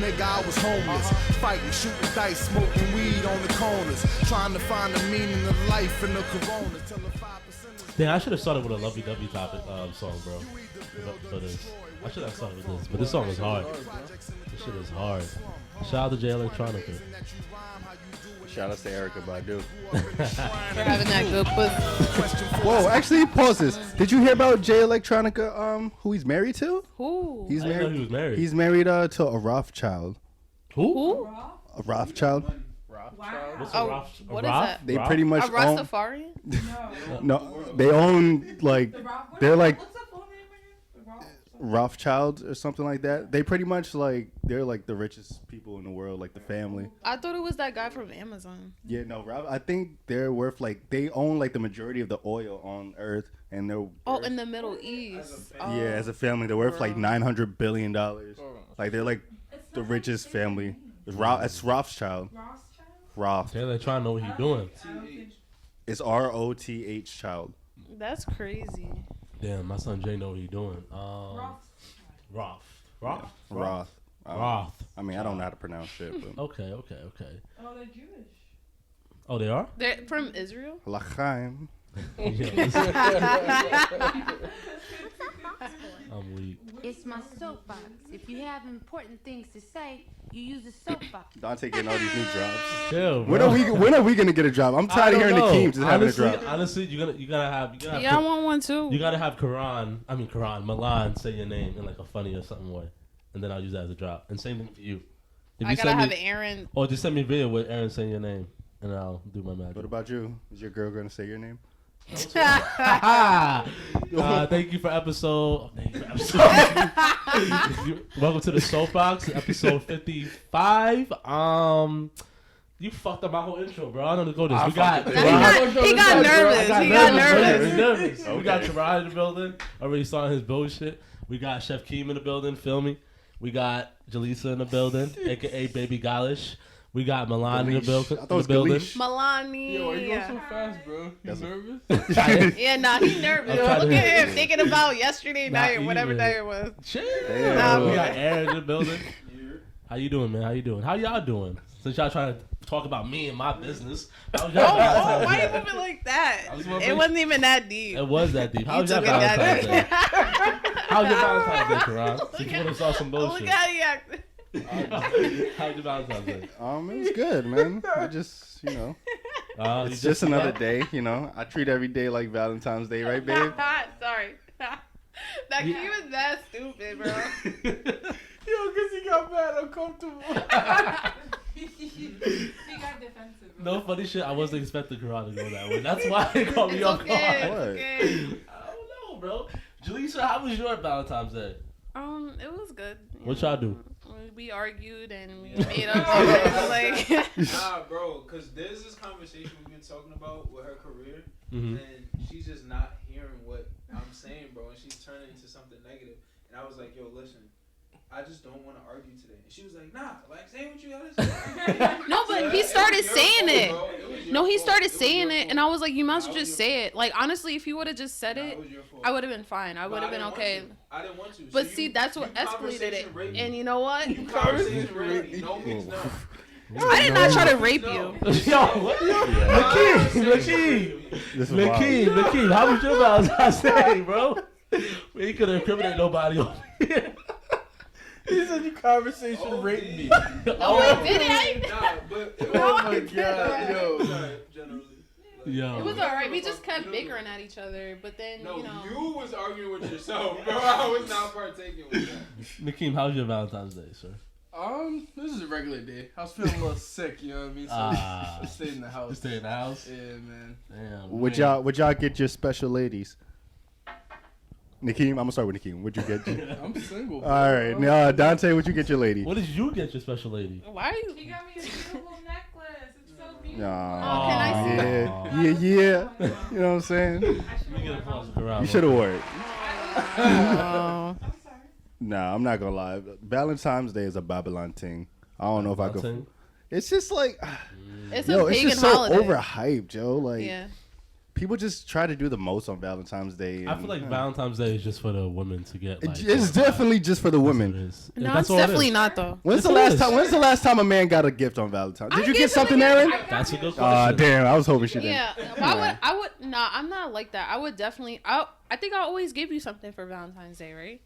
nigga, I was homeless. Fighting, shooting dice, smoking weed on the corners. Trying to find the meaning of life in the corona. Till the 5%. Damn, I should have started with a lovey-dovey topic song, bro. For this. I should have started with this, but this song is hard. This shit is hard. Shout out to Jay Electronica. Shout out to Erykah Badu. For having that good pussy. Whoa, actually, pause this. Did you hear about Jay Electronica, who he's married to? Who? He's I didn't know married. he was married. He's married to a Rothschild. Who? A Rothschild. What's What is that? They pretty much A own. Rastafarian? No, they own like they're like What's the full name again? Rothschilds or something like that. They pretty much like they're like the richest people in the world, like the family. I thought it was that guy from Amazon. Yeah, no, I think they're worth like they own like the majority of the oil on Earth, and they're worth, In the Middle East. yeah, as a family they're worth like $900 billion. Like they're like the richest family. It's Rothschild. Roth. Jay Electronica know what he's doing. It's Roth child. That's crazy. Damn, my son Jay know what he's doing. Roth. I mean, I don't know how to pronounce shit, but Okay. Oh, they're Jewish. Oh, they are? They're from Israel? L'chaim. Yes. I'm weak. It's my soapbox. If you have important things to say, you use a soapbox. Dante getting all these new drops. Chill, bro. When are we gonna get a drop? I'm tired of hearing the Keem just having a drop. Honestly, you gotta have. Yeah, I want one too. You gotta have Milan say your name in like a funny or something way, and then I'll use that as a drop. And same thing for you. If I you gotta send have me, Aaron. or just send me a video with Aaron saying your name, and I'll do my magic. What about you? Is your girl gonna say your name? Thank you for episode. Welcome to the Soapbox, episode 55. You fucked up my whole intro, bro. I don't know to go this. He got nervous. We got Gerard in the building. Already starting his bullshit. We got Chef Keem in the building filming. We got Jaleesa in the building, aka Baby Galish. We got Milan in the building. Milani. Yo, why you going so fast, bro? You nervous? Yeah, nah, he's nervous. Look at him thinking about yesterday night, whatever day it was. Chill. Nah, we got Aaron in the building. How you doing, man? How you doing? How y'all doing? Since y'all trying to talk about me and my business. Why you moving like that? It wasn't even that deep. It was that deep. How was your Valentine's Day? How was your Valentine's Day, Karan? Since you want to start some bullshit. Look how he acted. How's your Valentine's Day? It was good, man. I just, it's just another day, I treat every day like Valentine's Day, right, babe? Sorry. That key was that stupid, bro. Yo, because he got mad uncomfortable. He got defensive, bro. No funny shit. I wasn't expecting Karan to go that way. That's why they called me off guard. Okay. I don't know, bro. Jaleesa, how was your Valentine's Day? It was good. What y'all do? We argued and we made up. Like, nah, bro, because there's this conversation we've been talking about with her career, and she's just not hearing what I'm saying, bro, and she's turning into something negative. And I was like, yo, listen, I just don't want to argue today. And she was like, nah, like, say what you gotta say. no, but he started saying it. No, he started saying it, and I was like, you must just say it. Like, honestly, if you would have just said it, I would have been fine. I would have been okay. I didn't want to. But see, that's what escalated it. And you know what? Conversation rape me. No means no. I did not try to rape you. Yo, what? Lakeem, how was your Valentine's Day, bro? We ain't gonna incriminate nobody on here. He said you conversation raped me. No, I didn't. Nah, but Oh my god, yo. generally. Yo. It was alright. We just kept bickering at each other, but then No, you know. you was arguing with yourself, bro. I was not partaking with that. Nakeem, how was your Valentine's Day, sir? This is a regular day. I was feeling a little sick, you know what I mean? So I stayed in the house. You stayed in the house? Yeah, man. Damn. Would y'all get your special ladies? Nakeem, I'm gonna start with Nakeem. What'd you get? I'm single. All right, now Dante, what'd you get your lady? What did you get your special lady? Why are you? He got me a beautiful necklace. It's so beautiful. Nah. Can I see? Yeah. You know what I'm saying? You get a pause around. You should have wore it. Oh. I'm sorry. Nah, I'm not gonna lie. Valentine's Day is a Babylon thing. I don't know if I could. Thing? It's just like, It's yo, a it's pagan just so holiday. overhyped, Joe. Like, Yeah. people just try to do the most on Valentine's Day. I feel like Valentine's Day is just for the women to get. Like, it's definitely just for the women. No, it's definitely not though. When's the last time a man got a gift on Valentine's? Did you get something, Aaron? That's a good question. Damn, I was hoping she did. Yeah, I would. No, I'm not like that. I would definitely. I think I always give you something for Valentine's Day, right?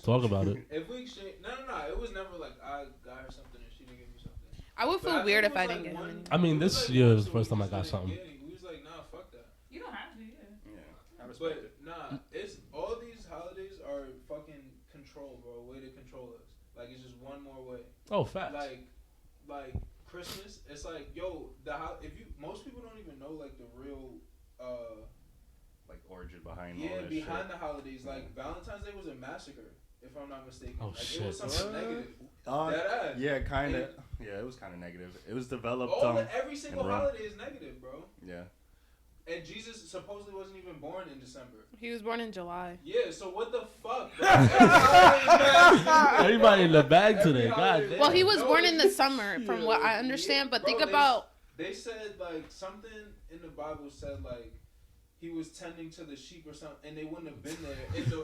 Talk about it. If we exchange, no. It was never like I got her something and she didn't give me something. I would feel weird if I didn't get him. I mean, this year was the first time I got something. We was like, nah, fuck that. You don't have to, yeah. I respect it. But nah, it's all these holidays are fucking control, bro. Way to control us. Like it's just one more way. Oh, facts. Like Christmas, it's like yo, if you most people don't even know like the real like origin behind all yeah that behind shit. the holidays. Like Valentine's Day was a massacre, if I'm not mistaken. Oh like, shit! It was something negative. Yeah, kind of. Yeah, it was kind of negative. It was developed. Every single holiday is negative, bro. Yeah. And Jesus supposedly wasn't even born in December. He was born in July. Yeah, so what the fuck? Everybody in the bag today. God damn. Well, he was born in the summer, from what I understand. But think about. They said like something in the Bible said like he was tending to the sheep or something, and they wouldn't have been there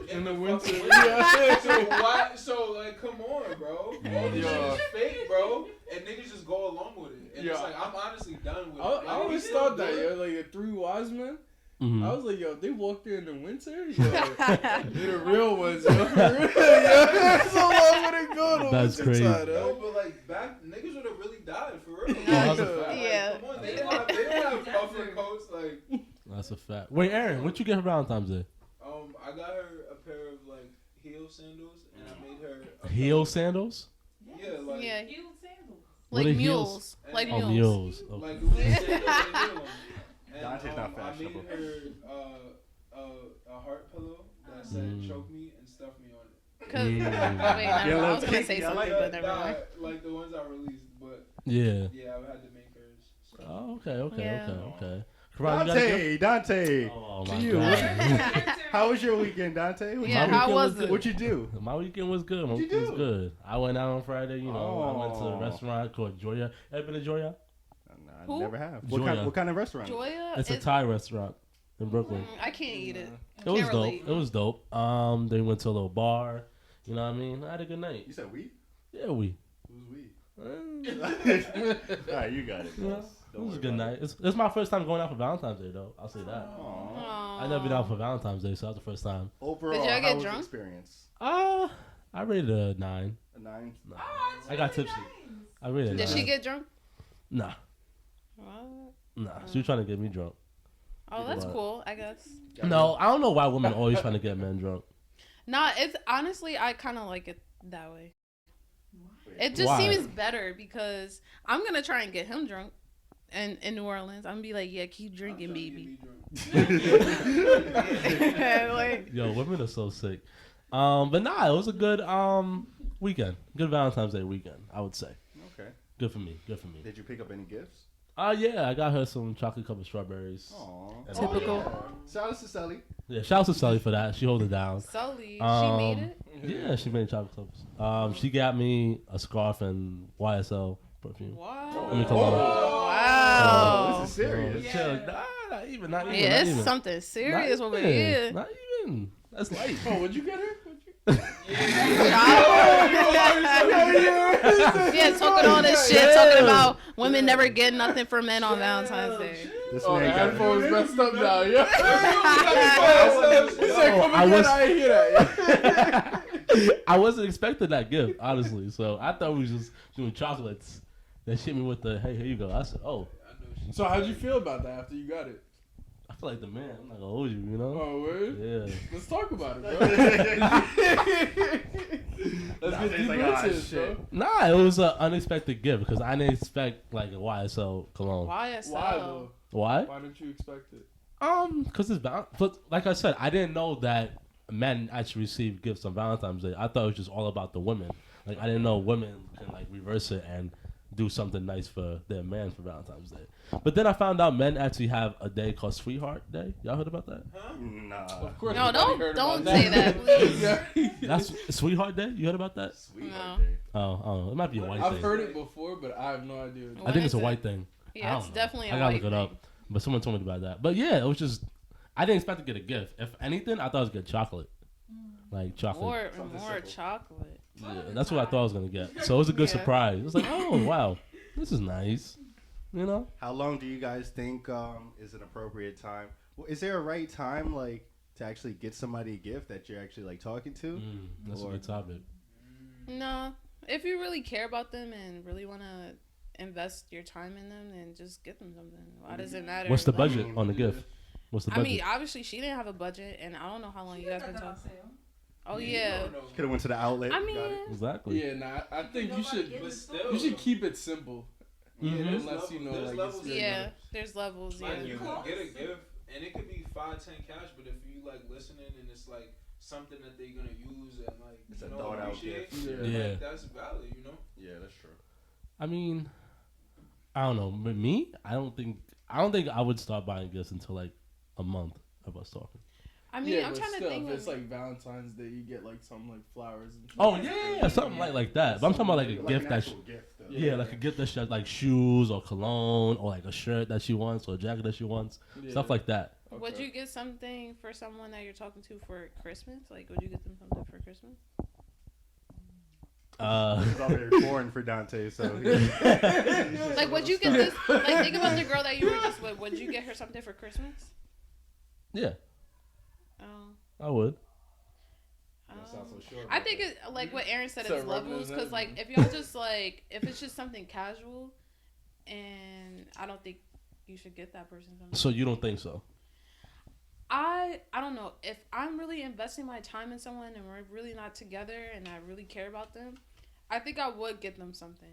in the winter. So why? So like, come on, bro. All this shit is fake, bro, and niggas just go along with it. And it's like I'm honestly done with it. I always thought that, yo, like the three wise men. Mm-hmm. I was like, yo, they walked there in the winter. Yo, they're the real ones, yo. That's so long would it go. That's crazy. No, but like back, niggas would have really died for real. Yeah. Come on, they didn't have puffer coats like. That's a fact. Wait, Aaron, what you get for Valentine's Day? I got her a pair of like heel sandals, and I made her heel sandals. Yeah, like Heel sandals. Like What are mules. heels? Like Oh, mules. mules. Okay. like Louis sandals and heel. And Dante's not I made fashionable. her a heart pillow that said "choke me" and stuff me on it. Cause, wait, never mind. I was gonna say Yeah, something, but never mind. Like the ones I released, but Yeah. yeah, I had to make hers. So. Oh, okay. Yeah. Karan, you got a gift? Dante. Oh To my you. god. How was your weekend, Dante? Yeah, how was it? What'd you do? My weekend was good. My What'd you weekend was do? good. I went out on Friday. You know, I went to a Oh. restaurant called Joya. Ever been to Joya? I Who? never have. Joya. What kind of restaurant? Joya. It's a Thai restaurant in Brooklyn. I can't eat it. It was Can't dope. relate. It was dope. They went to a little bar. You know what I mean? I had a good night. You said we? Yeah, we. Who's we? Eh, All right, you got it. Yeah. boss. It Don't was a worry good about night. It's my first time going out for Valentine's Day, though. I'll say that. it. Aw. I never been out for Valentine's Day, so that was the first time. Overall, Did y'all how get was the drunk? experience? I rated a 9. A 9? Nah. I got tipsy. I rated a 9. Did she get drunk? Nah. What? Nah. She was trying to get me drunk. Oh, that's What? cool. I guess. No, I don't know why women always trying to get men drunk. Nah, it's honestly I kind of like it that way. It just Why? seems better because I'm gonna try and get him drunk, and in New Orleans, I'm gonna be like, yeah, keep drinking, baby. Like, Yo, women are so sick. But nah, it was a good weekend. Good Valentine's Day weekend, I would say. Okay. Good for me. Good for me. Did you pick up any gifts? Yeah, I got her some chocolate covered strawberries. Aww. Typical. Shout out to Sally. Yeah, shout out to Sully for that. She hold it down. Sully, she Um, made it. Yeah, she made chocolate covered. She got me a scarf and YSL perfume. Wow. Let me come on. Wow. Oh, this is serious. Yeah. Chill. Nah, not even. Yeah, not it's even. something serious Not over even. here. Not even. That's light. Oh, what'd you get her? Yeah, talking all this shit, talking about women never get nothing for men on Valentine's Day. This Oh, the man got headphones messed up now, yeah. He said, Yo, come I again, was- I didn't hear that. I wasn't expecting that gift, honestly. So I thought we was just doing chocolates. They hit me with the, hey, here you go. I said, oh, So how'd you feel about that after you got it? I feel like the man. I'm not gonna hold you, you know? Oh, word? Yeah. Let's talk about it, bro. Let's Nah, get it's deeper like, into ah, it, shit. bro. Nah, it was an unexpected gift because I didn't expect like a YSL cologne. YSL. Why, though? Why? Why didn't you expect it? Because it's but like I said, I didn't know that men actually receive gifts on Valentine's Day. I thought it was just all about the women. Like I didn't know women can like reverse it and do something nice for their man for Valentine's Day. But then I found out men actually have a day called Sweetheart Day. Y'all heard about that? Nah. Of course. No, nobody heard don't about say that, please. Yeah. That's Sweetheart Day. You heard about that? Sweetheart No. Day. Oh, it might be a white I've thing. heard it before, but I have no idea. I When think it's is a it? white thing. I Yeah, don't it's know. definitely a I gotta white look it up. thing. But someone told me about that. But yeah, it was just I didn't expect to get a gift. If anything, I thought I was gonna get chocolate, like chocolate. More chocolate. Yeah, that's what I thought I was gonna get. So it was a good surprise. It was like, oh wow, this is nice. You know. How long do you guys think is an appropriate time? Well, is there a right time like to actually get somebody a gift that you're actually like talking to? That's a good topic. No, if you really care about them and really want to invest your time in them, then just get them something. Why does it matter? What's the budget on the gift? What's the budget? I mean, obviously she didn't have a budget, and I don't know how long you guys been talking. Oh yeah. Could have went to the outlet. I mean, exactly. Yeah, nah. I think you should. Still, You should keep it simple. There's Unless you know, there's like, levels. yeah, there's levels. Like Yeah. you can get a gift, and it could be 5-10 cash, but if you like listening and it's like something that they're gonna use and like It's a you know thought out appreciate, gift. Yeah. like, that's valid, you know. Yeah, that's true. I mean, I don't know. But me, I don't think I would start buying gifts until like a month of us talking. I mean, yeah, I'm but trying still, to think. if it's Of, like Valentine's Day, you get like something like flowers and stuff. Oh yeah, something like that. But I'm talking about like a gift an that's actual gift, though. yeah, like a gift that's just like shoes or cologne or like a shirt that she wants or a jacket that she wants, stuff like that. Okay. Would you get something for someone that you're talking to for Christmas? Like, would you get them something for Christmas? It's already foreign for Dante, so. Like, would you get this? Like, think about the girl that you were just with. Would you get her something for Christmas? Yeah, Oh. I would. I think it like what Aaron said So is levels because represent- like if y'all just like if it's just something casual, and I don't think you should get that person something. So you don't think so? I don't know if I'm really investing my time in someone and we're really not together and I really care about them. I think I would get them something.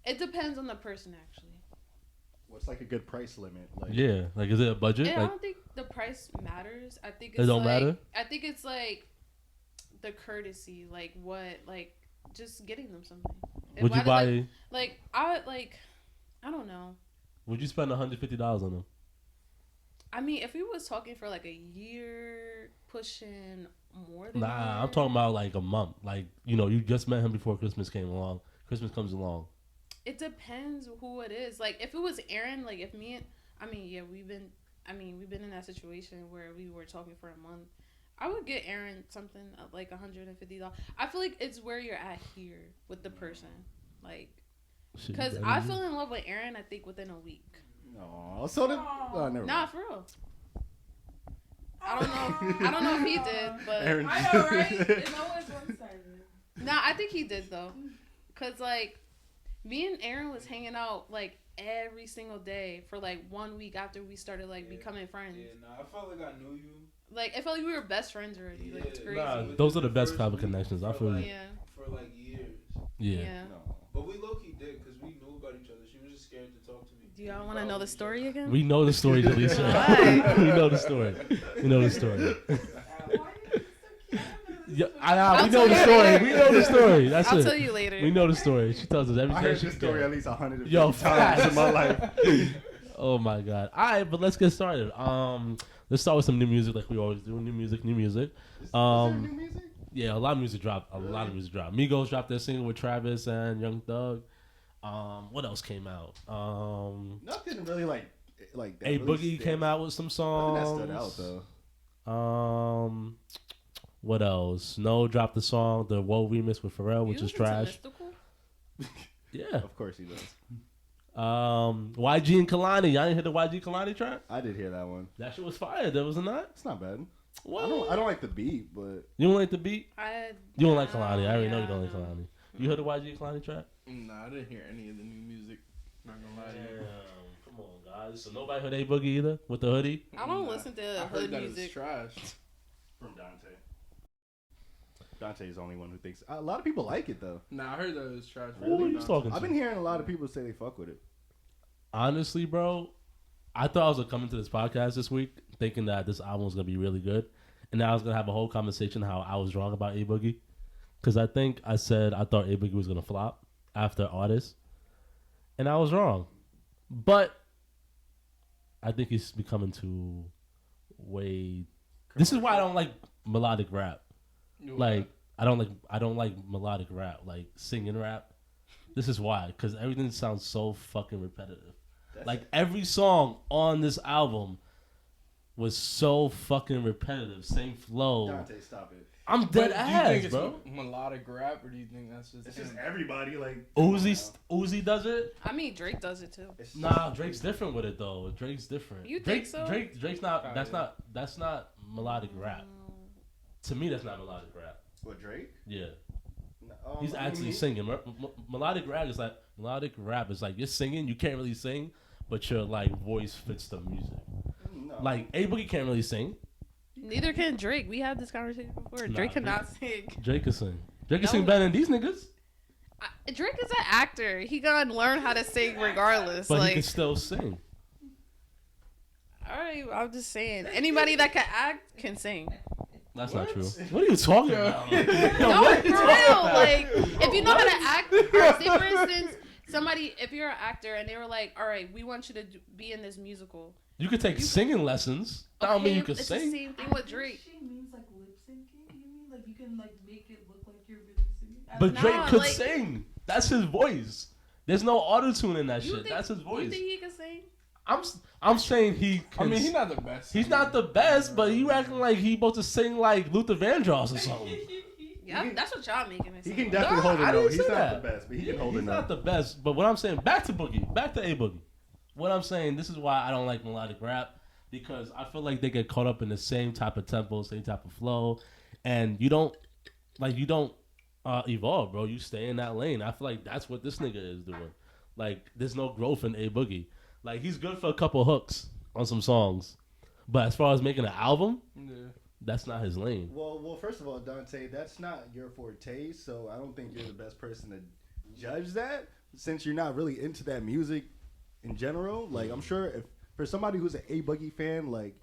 It depends on the person actually. What's like a good price limit? Like, Yeah, like is it a budget? And I Like, don't think the price matters. I think It don't matter? I think it's like the courtesy, like what, like just getting them something. would you Why buy? does, like I don't know. Would you spend $150 on them? I mean, if we was talking for like a year, pushing more than Nah, I'm talking about like a month. Like you just met him before Christmas came along. Christmas comes along. It depends who it is. Like if it was Aaron, like if me and we've been in that situation where we were talking for a month. I would get Aaron something like $150. I feel like it's where you're at here with the person, like, Shit, because you I better. fell in love with Aaron. I think within a week. No, so did. Oh, never Nah, mind. for real. I don't know if he did, but Aaron- I know, right? It's always one-sided. nah, I think he did though, cause like me and Aaron was hanging out like every single day for like 1 week after we started like becoming friends. Yeah, nah, I felt like I knew you. Like it felt like we were best friends already. Like it's crazy. Nah, those are the best kind of connections. I feel you. Yeah. For like years. Yeah. No. But we low key did because we knew about each other. She was just scared to talk to me. Do y'all want to know the story again? We know the story, Delisa. Why? We know the story. We know the story. Yeah, we know the story. We know the story. That's I'll it. tell you later. We know the story. She tells us everything. I heard she this story can. at least 150 Yo, times in my life. Oh my god. Alright, but let's get started. Let's start with some new music like we always do. New music. Is there new music? Yeah, a lot of music dropped. A lot of music dropped. Migos dropped their single with Travis and Young Thug. What else came out? Nothing really like that. A really Boogie stands. came out with some Nothing songs. that stood out though. What else? Snow dropped the song, the Whoa remix with Pharrell, which You is listen to trash. Mystical? Yeah. Of course he does. YG and Kalani. Y'all didn't hear the YG Kalani track? I did hear that one. That shit was fire. That was it not? It's not bad. What? I don't like the beat, but You don't like the beat? You don't like Kalani. I already know you don't like Yeah. Kalani. You heard the YG Kalani track? Nah, I didn't hear any of the new music. Not gonna lie to you. Damn. Come on, guys. So nobody heard A Boogie either with the hoodie? I don't Nah. listen to I hood heard that music. it's trash. from Dante. Dante's the only one who thinks. A lot of people like it though. Nah, I heard that it was trash. Who are you talking to? I've been hearing a lot of people say they fuck with it. Honestly, bro, I thought I was going to come into this podcast this week thinking that this album was going to be really good. And then I was going to have a whole conversation how I was wrong about A Boogie. Because I think I said I thought A Boogie was going to flop after Artist. And I was wrong. But I think he's becoming too way... This is why I don't like melodic rap. Like, I don't like melodic rap, like singing rap. This is why, because everything sounds so fucking repetitive. Like every song on this album was so fucking repetitive, same flow. Dante, stop it. I'm But dead do you ass, think it's bro. melodic rap, or do you think that's just? It's just everybody like Uzi does it. I mean, Drake does it too. Nah, Drake's different with it though. Drake's different. You Drake, think so? Drake's not. Oh, That's yeah. not. That's not melodic rap. To me, that's not melodic rap. What, Drake? Yeah, No, he's I actually mean, singing. Melodic rap is like you're singing. You can't really sing, but your like voice fits the music. No. Like A Boogie can't really sing. Neither can Drake. We had this conversation before. Nah, Drake cannot sing. Drake can sing. Drake can No. sing better than these niggas. Drake is an actor. He gonna learn how to sing regardless. But like, he can still sing. all right, I'm just saying. Anybody that can act can sing. That's not true. What are you talking about? Yo, No, what are for you real. talking about? Like, if you know how to act, or say for instance, somebody, if you're an actor and they were like, all right, we want you to be in this musical. You could take singing lessons. That don't mean you can it's sing. the same thing with Drake. She means like lip syncing. You mean like you can like make it look like you're really singing? But Nah, Drake could like- sing. That's his voice. There's no auto-tune in that You shit. think- That's his You voice. think he can sing? I'm saying he I can. mean, he's not the best. He's not the best, but he acting like he supposed to sing like Luther Vandross or something. Yeah, that's what y'all making it He sound can like. definitely Nah, hold a I note. didn't He's say not that. the best, but he can hold a He's note. not the best, but what I'm saying, back to Boogie, back to A Boogie. What I'm saying, this is why I don't like melodic rap, because I feel like they get caught up in the same type of tempo, same type of flow, and you don't evolve, bro. You stay in that lane. I feel like that's what this nigga is doing. Like, there's no growth in A Boogie. Like, he's good for a couple hooks on some songs, but as far as making an album, that's not his lane. Well, first of all, Dante, that's not your forte, so I don't think you're the best person to judge that, since you're not really into that music in general. Like, I'm sure if for somebody who's an A Boogie fan, like,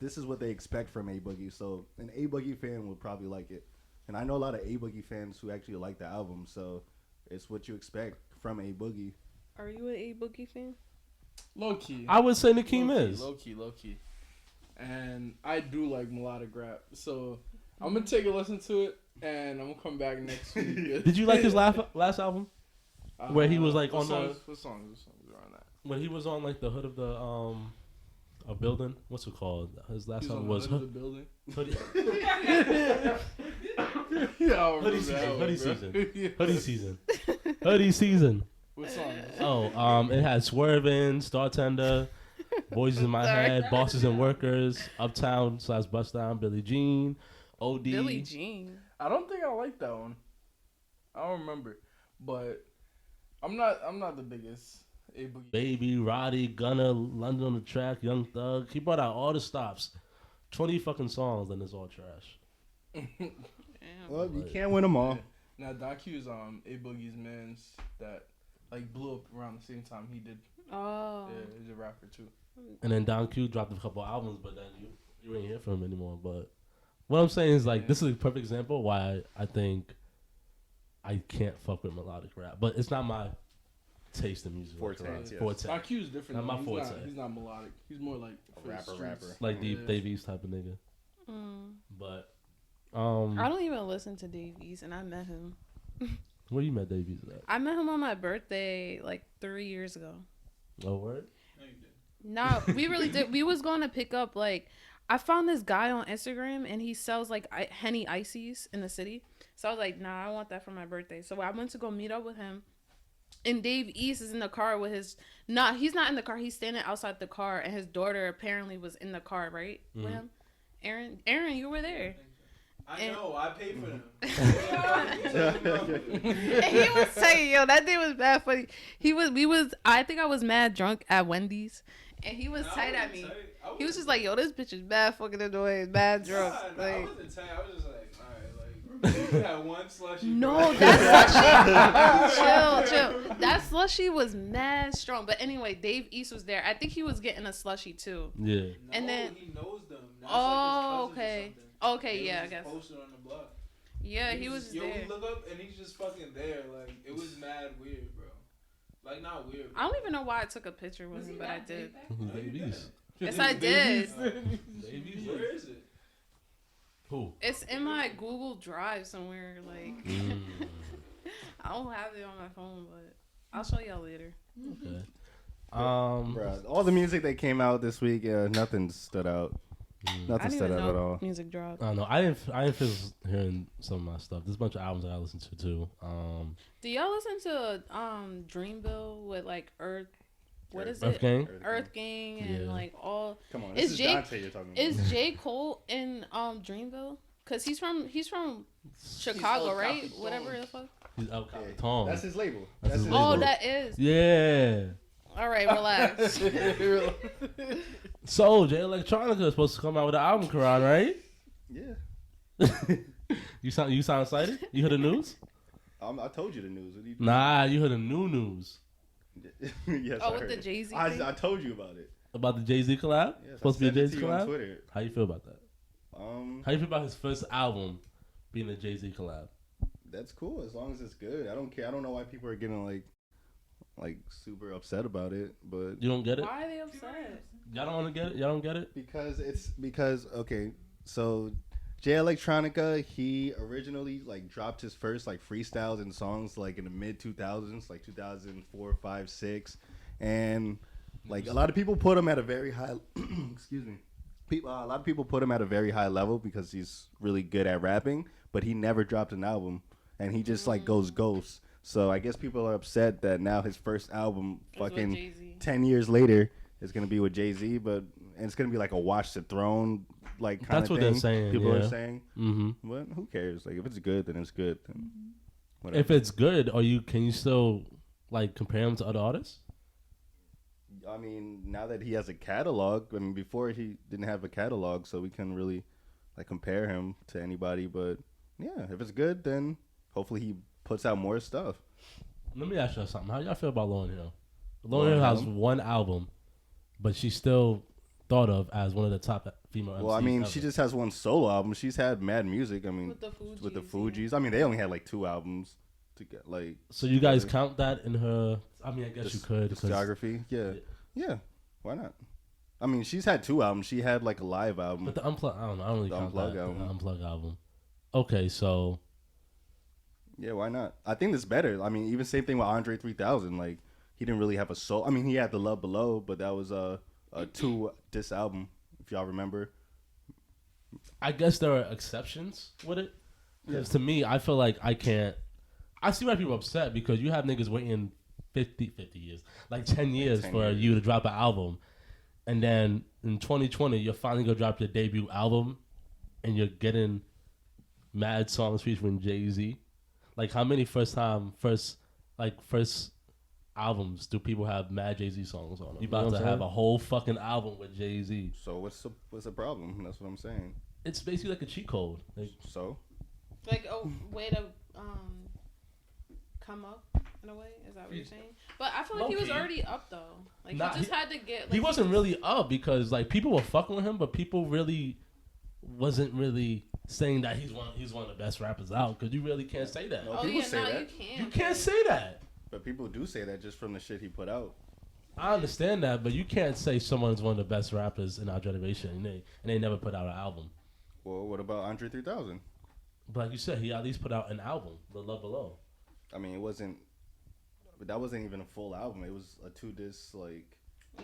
this is what they expect from A Boogie, so an A Boogie fan would probably like it. And I know a lot of A Boogie fans who actually like the album, so it's what you expect from A Boogie. Are you an A Boogie fan? Low key. I would say Nakeem is. Low key. And I do like melodic rap, so I'm gonna take a listen to it, and I'm gonna come back next week. Did you like his last album? Where he was like what on songs, what songs are on that? when he was on like the hood of the a building. What's it called? His last He's album on was the hood of the building. Hoodie, Yeah, Hoodie season. Hoodie season. What songs? Oh, it had Swervin', Star Tender, Voices in My Sorry. Head, Bosses and Workers, Uptown / Bust Down, Billie Jean, OD. Billie Jean. I don't think I like that one. I don't remember, but I'm not the biggest A Boogie. Baby, Roddy, Gunna, London on the Track, Young Thug. He brought out all the stops. 20 fucking songs, and it's all trash. Damn. Well, you can't win them all. Now Don Q's A Boogie's mans that like blew up around the same time he did. Oh. Yeah, he's a rapper too. And then Don Q dropped a couple albums, but then you ain't hear from him anymore. But what I'm saying is, like, this is a perfect example why I think I can't fuck with melodic rap. But it's not my taste in music. Forte, Right? yes. Forte. Don Q's different. Not though. my He's forte. He's not melodic. He's more like for the Rapper, streets. rapper. Like Yeah. Dave East type of nigga. Mm. But I don't even listen to Dave East, and I met him. where you met Dave East at? I met him on my birthday like 3 years ago. Oh, word? No, you didn't. No, we really did. We was going to pick up like I found this guy on Instagram and he sells like Henny Ices in the city. So I was like, nah, I want that for my birthday. So I went to go meet up with him. And Dave East is in the car with he's not in the car. He's standing outside the car and his daughter apparently was in the car, right? With him. Aaron, you were there. I know. I paid for them. And he was saying, yo, that day was bad funny. I think I was mad drunk at Wendy's. And he was tight at me. He was just like, yo, this bitch is bad fucking annoying, bad drunk. I Like, wasn't tight. I was just like, alright, like, you had one slushy. no, bro. that slushy. chill. That slushy was mad strong. But anyway, Dave East was there. I think he was getting a slushy too. Yeah. No, and then- he knows them. That's Oh, like his cousins or okay. something. Okay, They yeah, I was guess. Posted on the block. Yeah, he was just Yo, there. we look up and he's just fucking there. Like, it was mad weird, bro. Like, not weird. I don't even know why I took a picture with him, but I did. Dave East. Yes, I did. Dave East. Where is it? Who? It's in my Google Drive somewhere. Like, I don't have it on my phone, but I'll show y'all later. Okay. Bruh, all the music that came out this week, nothing stood out. I Nothing didn't stood even out at know all. music dropped. I don't know. I didn't finish hearing some of my stuff. There's a bunch of albums that I listen to too. Do y'all listen to Dreamville with like Earth? What is Earth it? Gang? Earth Gang and Yeah. like all. Come on, Is this is Jay- Dante you're talking about. Is J. Cole in Dreamville? Cause he's from Chicago, El right? Capitan. Whatever the fuck. He's El Yeah, Capitan. that's his label. That's his label. Oh, that is. Yeah. All right, relax. So Jay Electronica is supposed to come out with an album, Karan, right? Yeah. You sound excited? You heard the news? I told you the news. What do you Nah, you heard the new news Yes, Oh, I with heard the it. Jay-Z I thing? told you about it. about the Jay-Z collab. Yes, Supposed to be a I sent it Jay-Z to you on collab. Twitter. How you feel about that? Um, How you feel about his first album being a Jay-Z collab? that's cool as long as it's good. I don't care. I don't know why people are getting like super upset about it, but You don't get it? Why are they upset? Y'all don't want to get it? Y'all don't get it? because okay, so Jay Electronica, he originally like dropped his first like freestyles and songs like in the mid 2000s, like 2004, 5, 6, and like a lot of people put him at a very high excuse me. A lot of people put him at a very high level because he's really good at rapping, but he never dropped an album and he just like goes ghost. So I guess people are upset that now his first album, It's with fucking Jay-Z. 10 years later, is gonna be with Jay-Z, and it's gonna be like a Watch the Throne like kind That's of what thing. they're saying, People yeah. are saying, Mm-hmm. but who cares? Like if it's good, then it's good. Then whatever. If it's good, can you still like compare him to other artists? I mean, now that he has a catalog, I mean, before he didn't have a catalog, so we couldn't really like compare him to anybody. But yeah, if it's good, then hopefully he puts out more stuff. Let me ask you something. How y'all feel about Lauryn Hill? Lauryn Lauryn Hill has Hill? one album, but she's still thought of as one of the top female MCs Well, I mean, ever. she just has one solo album. She's had mad music. I mean, With the Fugees. with the Fugees. I mean, they only had like 2 albums to get like So you guys count that in her? I mean, I guess you could. 'cause- discography. Yeah. Why not? I mean, she's had 2 albums. She had like a live album. But the unplug, I don't know. I don't really The count Unplug that. album. The unplug album. Okay, so Yeah, why not? I think it's better. I mean, even same thing with Andre 3000. Like, he didn't really have a soul. I mean, he had the Love Below, but that was a 2 disc album, if y'all remember. I guess there are exceptions with it. Because to me, I feel like I can't. I see why people are upset because you have niggas waiting 50 years, like 10 years 10 for years. you to drop an album. And then in 2020, you're finally going to drop your debut album and you're getting mad songs featuring Jay-Z. Like, how many first albums do people have mad Jay-Z songs on them? You about to have a whole fucking album with Jay-Z. So what's the problem? That's what I'm saying. It's basically like a cheat code. Like, So Like a way to come up in a way. Is that what you're saying? But I feel like he was Low-key. already up though. Like Nah, he just had to get. Like, he wasn't really up because like people were fucking with him, but people really wasn't really saying that he's one of the best rappers out because you really can't say that. No. Oh people yeah, say now that. you can't. You can't say that. but people do say that just from the shit he put out. I understand that, but you can't say someone's one of the best rappers in our generation and they never put out an album. Well, what about Andre 3000? But like you said, he at least put out an album, The Love Below. I mean, but that wasn't even a full album. It was a 2 disc like.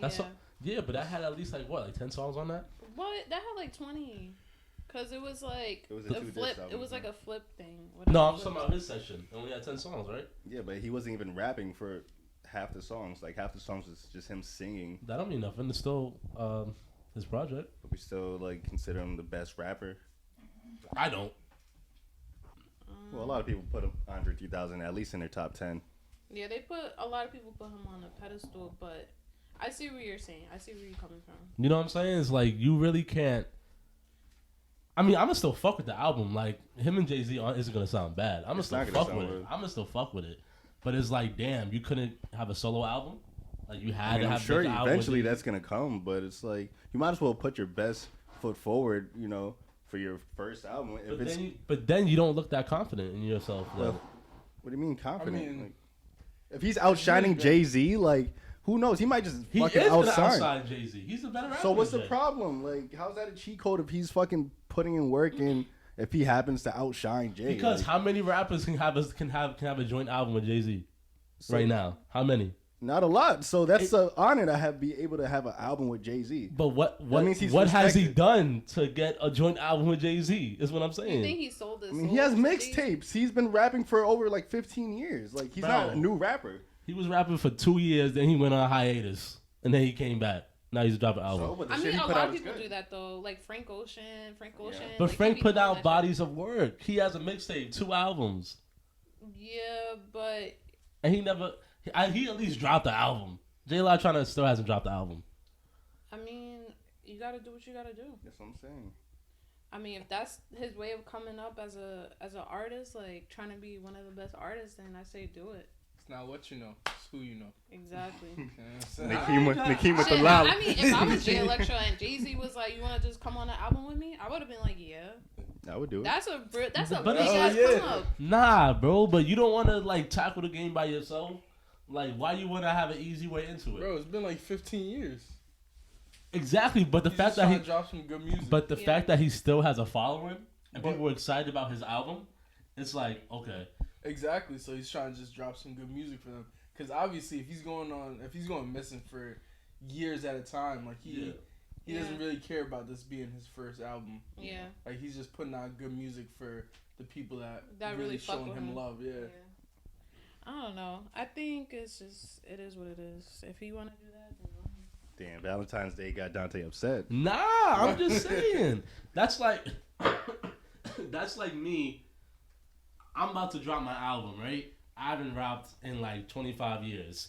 That's yeah. Yeah, but that had at least like 10 songs on that. What? That had like 20. Cause it was like It was a 2 disc flip. album, It was like yeah. a flip thing. No, I'm talking about his session. It only had 10 songs, right? Yeah, but he wasn't even rapping for half the songs. Like half the songs was just him singing. That don't mean nothing. It's still his project. But we still like consider him the best rapper. I don't. Well, a lot of people put Andre 3000 at least in their top 10. Yeah, a lot of people put him on a pedestal, but I see what you're saying. I see where you're coming from. You know what I'm saying? It's like you really can't. I mean, I'm gonna still fuck with the album. Like him and Jay-Z isn't gonna sound bad. I'm gonna It's still not gonna fuck sound with it. good. I'm gonna still fuck with it. But it's like, damn, you couldn't have a solo album. Like you had I mean, to I'm have. sure make an album with eventually Jay-Z. that's gonna come, but it's like you might as well put your best foot forward, you know, for your first album. If it's But then you don't look that confident in yourself. Like, well, what do you mean confident? I mean, like, if he's outshining Jay-Z, like who knows? He might just he fucking is gonna outshine. outside Jay-Z. He's a better rapper. So what's the than Jay. problem? Like, how's that a cheat code if he's fucking putting in work and if he happens to outshine Jay? Because like, how many rappers can have a joint album with Jay-Z so- right now? How many? Not a lot. So that's an honor to be able to have an album with Jay-Z. But what means he's what has he respected. done to get a joint album with Jay-Z? Is what I'm saying. You think he sold his I mean, soul he has to Jay-Z? mixtapes. He's been rapping for over like 15 years. Like, he's not a new rapper. He was rapping for 2 years, then he went on hiatus, and then he came back. Now he's dropping an album. but the I shit mean, he a put lot out of is people good. do that though. Like Frank Ocean. But like, Frank he be put doing out that bodies of work. He has a mixtape, 2 albums, shit. Yeah, but and he never. He at least dropped the album. J Law still hasn't dropped the album. I mean, you gotta do what you gotta do. That's what I'm saying. I mean, if that's his way of coming up as an artist, like trying to be one of the best artists, then I say do it. It's not what you know, it's who you know. Exactly. You know what I'm saying? Nakeem with the Shit, loud. I mean, if I was Jay Electro and Jay-Z was like, "You want to just come on the album with me?" I would have been like, "Yeah." I would do it. That's a big But ass yeah. come up. Nah, bro. But you don't want to like tackle the game by yourself. Like, why you want to have an easy way into it? Bro, it's been like 15 years. Exactly. But the He's fact just that trying he, to drop some good music. but the Yeah. fact that he still has a following and But- people were excited about his album, it's like okay. Exactly. So he's trying to just drop some good music for them. Because obviously, if he's going missing for years at a time, like he doesn't really care about this being his first album. Yeah. Like he's just putting out good music for the people that That really really fuck showing with him him. love. Yeah. I don't know. I think it is what it is. If he want to do that, then Damn, Valentine's Day got Dante upset. Nah, I'm just saying. That's like me. I'm about to drop my album, right? I haven't rapped in like 25 years.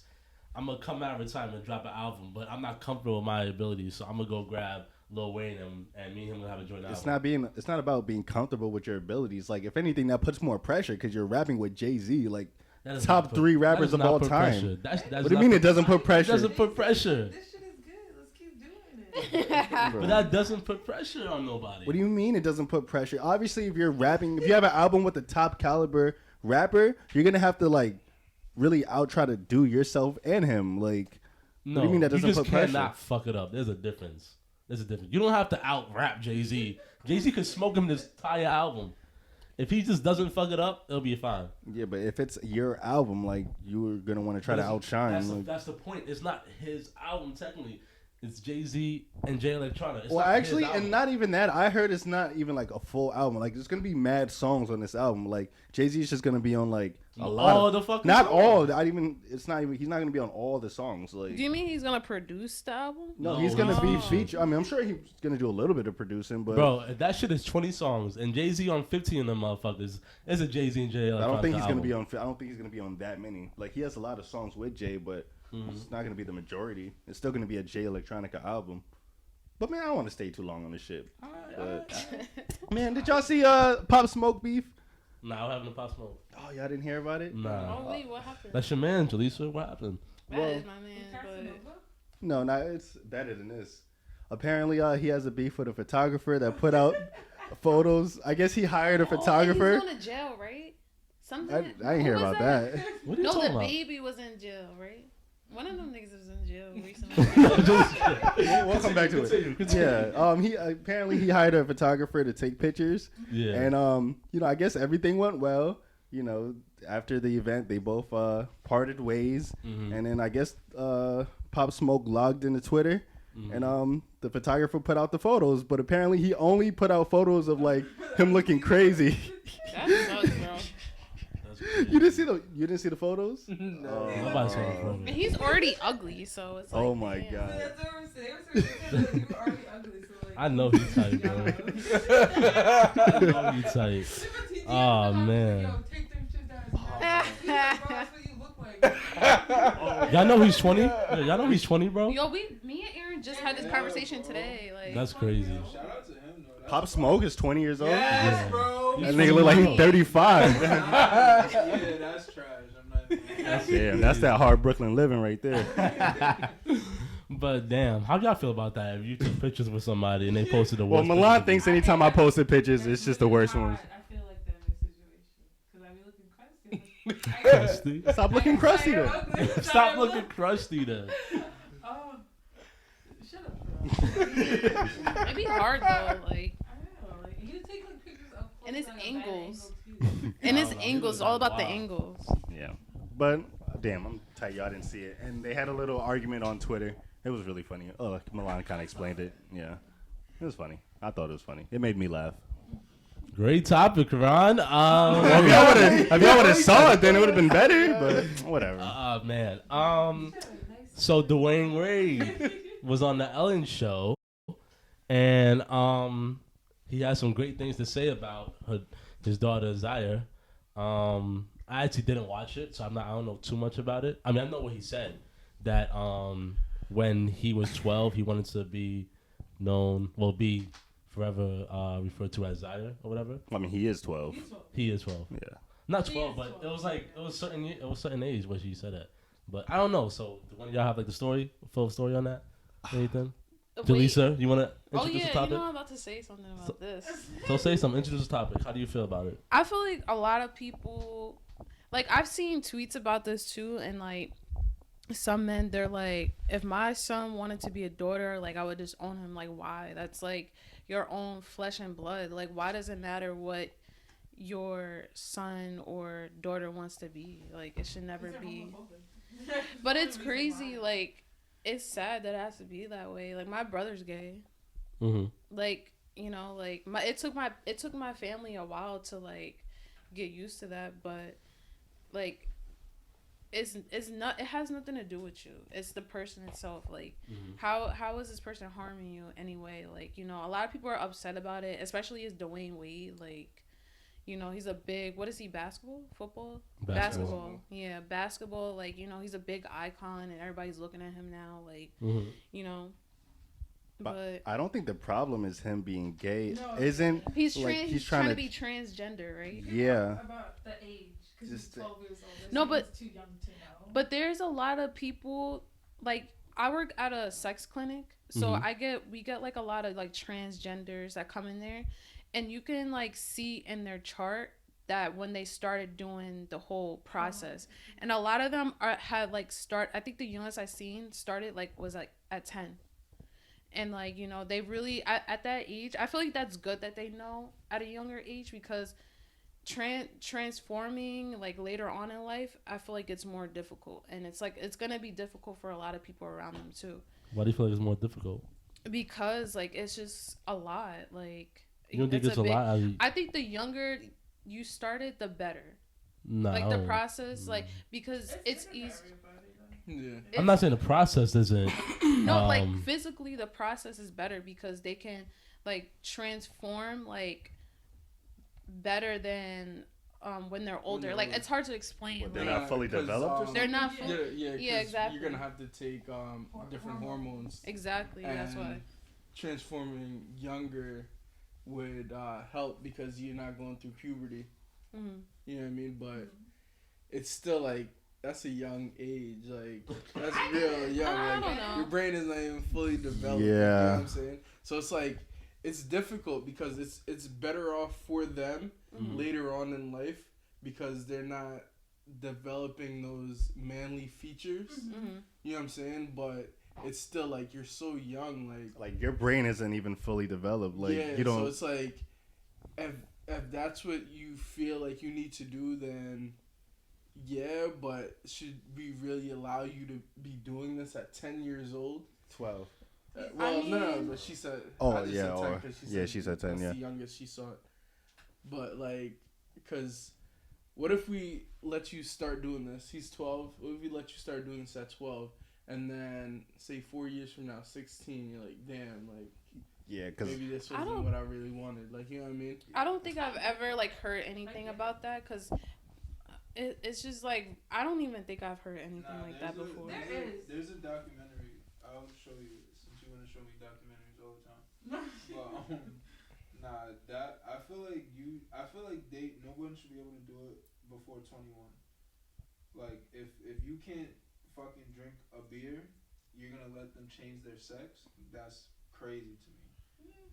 I'm gonna come out of retirement and drop an album, but I'm not comfortable with my abilities, so I'm gonna go grab Lil Wayne and me and him will have a joint album. It's not about being comfortable with your abilities. Like, if anything, that puts more pressure because you're rapping with Jay-Z, like That is top not put- 3 that rappers does of not all put time. pressure. That's What do you not mean put- it doesn't put It pressure? doesn't put pressure. This shit is good. Let's keep doing it. But that doesn't put pressure on nobody. What do you mean it doesn't put pressure? Obviously, if you're rapping, if you have an album with a top caliber rapper, you're gonna have to like really try to do yourself and him. Like, No, what do you mean that doesn't just put pressure? cannot fuck it up. There's a difference. You don't have to out rap Jay-Z. Jay-Z could smoke him this entire album. If he just doesn't fuck it up, it'll be fine. Yeah, but if it's your album, like, you're gonna want to try to outshine. That's the point. It's not his album technically. It's Jay-Z and Jay Electronica. Well, actually, and not even that. I heard it's not even like a full album. Like, there's gonna be mad songs on this album. Like, Jay-Z is just gonna be on like a lot. All of, the fucking not songs. all. It's not even. He's not gonna be on all the songs. Like, do you mean he's gonna produce the album? no, No, he's gonna be he's- feature. I mean, I'm sure he's gonna do a little bit of producing, but Bro, if that shit is 20 songs and Jay-Z on 15 of them motherfuckers, it's a Jay-Z and Jay Electronica I don't think he's gonna album. be on. I don't think he's gonna be on that many. Like, he has a lot of songs with Jay, but it's not gonna be the majority. It's still gonna be a Jay Electronica album. But man, I don't want to stay too long on this shit. Man, did y'all see Pop Smoke beef? Nah, I'm having a pop smoke. Oh, y'all didn't hear about it? Nah. Oh wait, what happened? That's your man, Jaleesa. What happened? That is my man, but No, it's better than this. Apparently, he has a beef with a photographer that put out photos. I guess he hired a photographer. He's going to jail, right? Something. I didn't hear who was about that. What are you No, talking the about? baby was in jail, right? One of them niggas was in jail recently. We'll come back to it. Continue. Yeah. He apparently he hired a photographer to take pictures. Yeah. And I guess everything went well. After the event, they both parted ways. Mhm. And then I guess Pop Smoke logged into Twitter. And the photographer put out the photos, but apparently he only put out photos of like him looking crazy. That sucks, bro. That's crazy. You didn't see the photos? No. Nobody saw the photo. And he's already ugly, so it's like. Oh my damn. God. That's what we're saying. They were saying you were already ugly, so like. I know he's tight, bro. I know he's tight. Oh, man. Yo, take them shit down. That's what you look like. Y'all know he's 20? Yeah, y'all know he's 20, bro? Yo, me and Aaron just had this conversation today. Like, That's crazy. Shout out to him though. That's Pop Smoke is 20 years old. Yes, Yeah. bro. That nigga look like he's 35. Yeah, that's trash. I'm not. Damn, that's that hard Brooklyn living right there. But damn, how y'all feel about that? If you took pictures with somebody and they posted the Well, worst Milan picture? thinks anytime I posted pictures, it's just the worst ones. I feel like that in a situation. Because I be looking crusty. Crusty. Stop looking crusty then. Stop looking crusty then. Oh, shut up, bro. it'd be hard though. Like, I know. Like, you take like pictures up close And it's at a bad angles. angle, too. and it's No, no, angles, he was all like, about the wow. angles. Yeah. But, damn, Tight, y'all didn't see it. And they had a little argument on Twitter. It was really funny. Oh, Milan kind of explained it. Yeah. It was funny. I thought it was funny. It made me laugh. Great topic, Ron. If y'all would have saw it, then it would have been better. But whatever. Man. So Dwayne Wade was on the Ellen show, and he had some great things to say about his daughter Zaya. I actually didn't watch it, so I don't know too much about it. I mean, I know what he said, that when he was 12, he wanted to be be forever referred to as Zaya or whatever. I mean, he is 12. He is 12. Yeah. Not 12, but it was certain age where she said that. But I don't know. So do one of y'all have like the full story on that? Anything? Jaleesa, you want to introduce the topic? I'm about to say something about this. So say something. Introduce the topic. How do you feel about it? I feel like a lot of people, like I've seen tweets about this too, and like some men, they're like, if my son wanted to be a daughter, like I would just own him. Like why? That's like your own flesh and blood. Like why does it matter what your son or daughter wants to be? Like it should never be. But it's crazy. Like it's sad that it has to be that way. Like my brother's gay. Mm-hmm. Like like it took my family a while to like get used to that, but like it's not, it has nothing to do with you. It's the person itself. Like how is this person harming you anyway? Like a lot of people are upset about it, especially as Dwayne Wade. Like he's a big, what is he, basketball? Yeah, basketball. Like, he's a big icon and everybody's looking at him now. Like, but I don't think the problem is him being gay. No. Isn't he's like he's trying to be transgender, right? Yeah. About the age, because he's 12 years old. No, but he's too young to know. But there's a lot of people, like I work at a sex clinic, so we get like a lot of like transgenders that come in there. And you can like see in their chart that when they started doing the whole process, and a lot of them had like I think the youngest I seen started was at 10, and like they really at that age, I feel like that's good that they know at a younger age, because transforming like later on in life, I feel like it's more difficult, and it's like it's gonna be difficult for a lot of people around them too. Why do you feel like it's more difficult? Because like it's just a lot. Like you don't think it's a lot? I think the younger you started, the better. No, like the process, like because it's easy. Yeah. I'm not saying the process isn't. No, like physically, the process is better because they can like transform like better than when they're older. Like it's hard to explain. Well, they're like, not fully developed. They're not. Yeah, exactly. You're gonna have to take different hormones. Exactly. That's why. Transforming younger would help because you're not going through puberty. Mm-hmm. You know what I mean? But it's still like that's a young age. Like that's real young. I like don't know. your brain is not even fully developed. Yeah. You know what I'm saying? So it's like it's difficult because it's better off for them later on in life because they're not developing those manly features. Mm-hmm. You know what I'm saying? But it's still like you're so young, like your brain isn't even fully developed. Like yeah, you don't. So it's like if that's what you feel like you need to do, then yeah. But should we really allow you to be doing this at 10 years old? 12. Well, no. But she said. Oh I just yeah, said 10 she said 10. That's Yeah. the youngest she saw it. But like, because what if we let you start doing this? He's 12. What if we let you start doing this at 12? And then, say 4 years from now, 16, you're like, damn, like, yeah, because maybe this wasn't what I really wanted. Like, you know what I mean? I don't think I've ever like heard anything about that because it's just like I don't even think I've heard anything like that before. There's a documentary. I'll show you since you want to show me documentaries all the time. But that I feel like no one should be able to do it before 21. Like if you can't fucking drink a beer, you're gonna let them change their sex? That's crazy to me.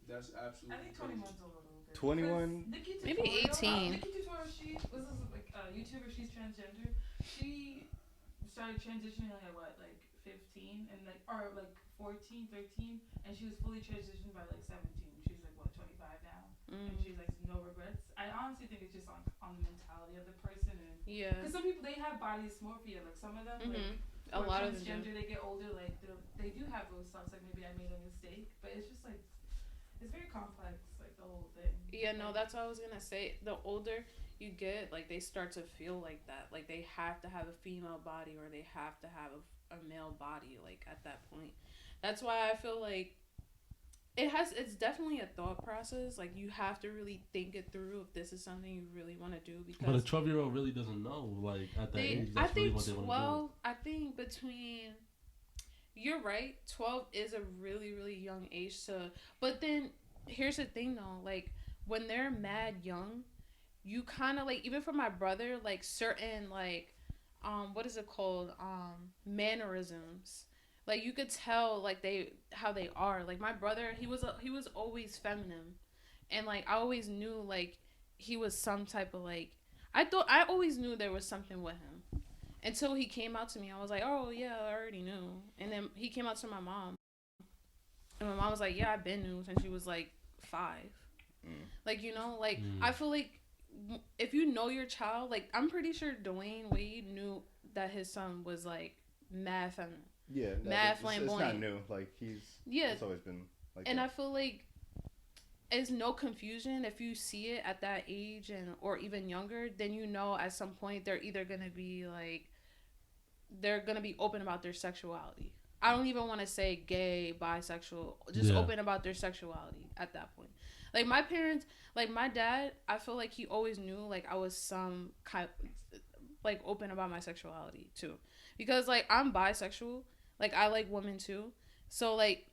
That's absolutely. I think crazy. 21's a little bit. 21. Maybe 18. Nikki Tutorial, this is like a YouTuber. She's transgender. She started transitioning like 15 and or 14, 13, and she was fully transitioned by 17. She's 25 now, and she's no regrets. I honestly think it's just on the mentality of the person, and Yeah. because some people they have body dysmorphia, like some of them, like A or lot of them do. transgender, they get older, like they do have those thoughts, like maybe I made a mistake, but it's just like it's very complex, like the whole thing. Yeah, no, that's what I was gonna say. The older you get, like they start to feel like that, like they have to have a female body or they have to have a male body, like at that point. That's why I feel like it's definitely a thought process. Like you have to really think it through if this is something you really want to do. Because but a 12-year-old really doesn't know. Like at that age, I that's really think what they want 12. I think between. You're right. 12 is a really really young age to. But then here's the thing though. Like when they're mad young, you kind of like even for my brother like certain like what is it called mannerisms. Like you could tell like how they are. Like my brother, he was always feminine, and like I always knew like he was some type of like I always knew there was something with him until he came out to me. I was like, oh yeah, I already knew. And then he came out to my mom, and my mom was like, yeah, I've been knew since she was like 5. Like like I feel like if you know your child, like I'm pretty sure Dwayne Wade knew that his son was like mad feminine. Yeah, mad it's flamboyant. not new. Like it's always been like. And that. I feel like it's no confusion if you see it at that age or even younger. Then at some point they're either gonna be like they're gonna be open about their sexuality. I don't even want to say gay, bisexual, just open about their sexuality at that point. Like my parents, like my dad, I feel like he always knew like I was some kind like open about my sexuality too, because like I'm bisexual. Like, I like women, too. So, like,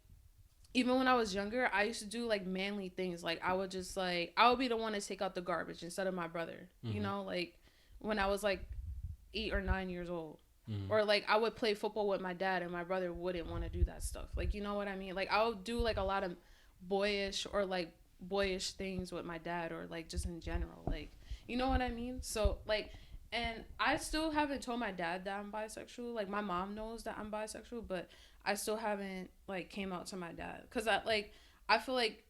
even when I was younger, I used to do, like, manly things. Like, I would just, like, I would be the one to take out the garbage instead of my brother. Like, when I was, like, 8 or 9 years old. Or, like, I would play football with my dad, and my brother wouldn't want to do that stuff. Like, you know what I mean? Like, I would do, like, a lot of boyish things with my dad or, like, just in general. Like, you know what I mean? So, like... And I still haven't told my dad that I'm bisexual. Like, my mom knows that I'm bisexual, but I still haven't, like, came out to my dad. Because, I feel like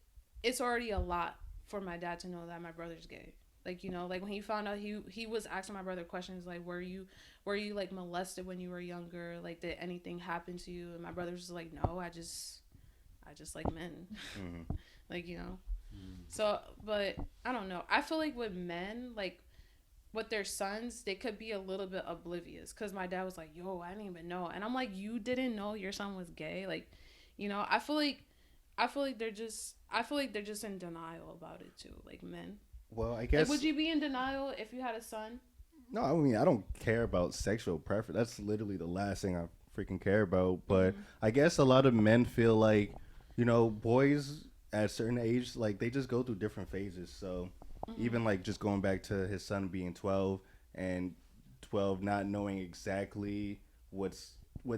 it's already a lot for my dad to know that my brother's gay. Like, like, when he found out, he was asking my brother questions, like, were you, like, molested when you were younger? Like, did anything happen to you? And my brother was just like, no, I just like men. Like, So, but, I don't know. I feel like with men, like, with their sons, they could be a little bit oblivious because my dad was like, yo, I didn't even know. And I'm like, you didn't know your son was gay? Like, I feel like they're just in denial about it too, like men. Well, I guess. Like, would you be in denial if you had a son? No, I mean, I don't care about sexual preference. That's literally the last thing I freaking care about. But I guess a lot of men feel like, boys at a certain age, like they just go through different phases. So even like just going back to his son being 12 and 12 not knowing exactly what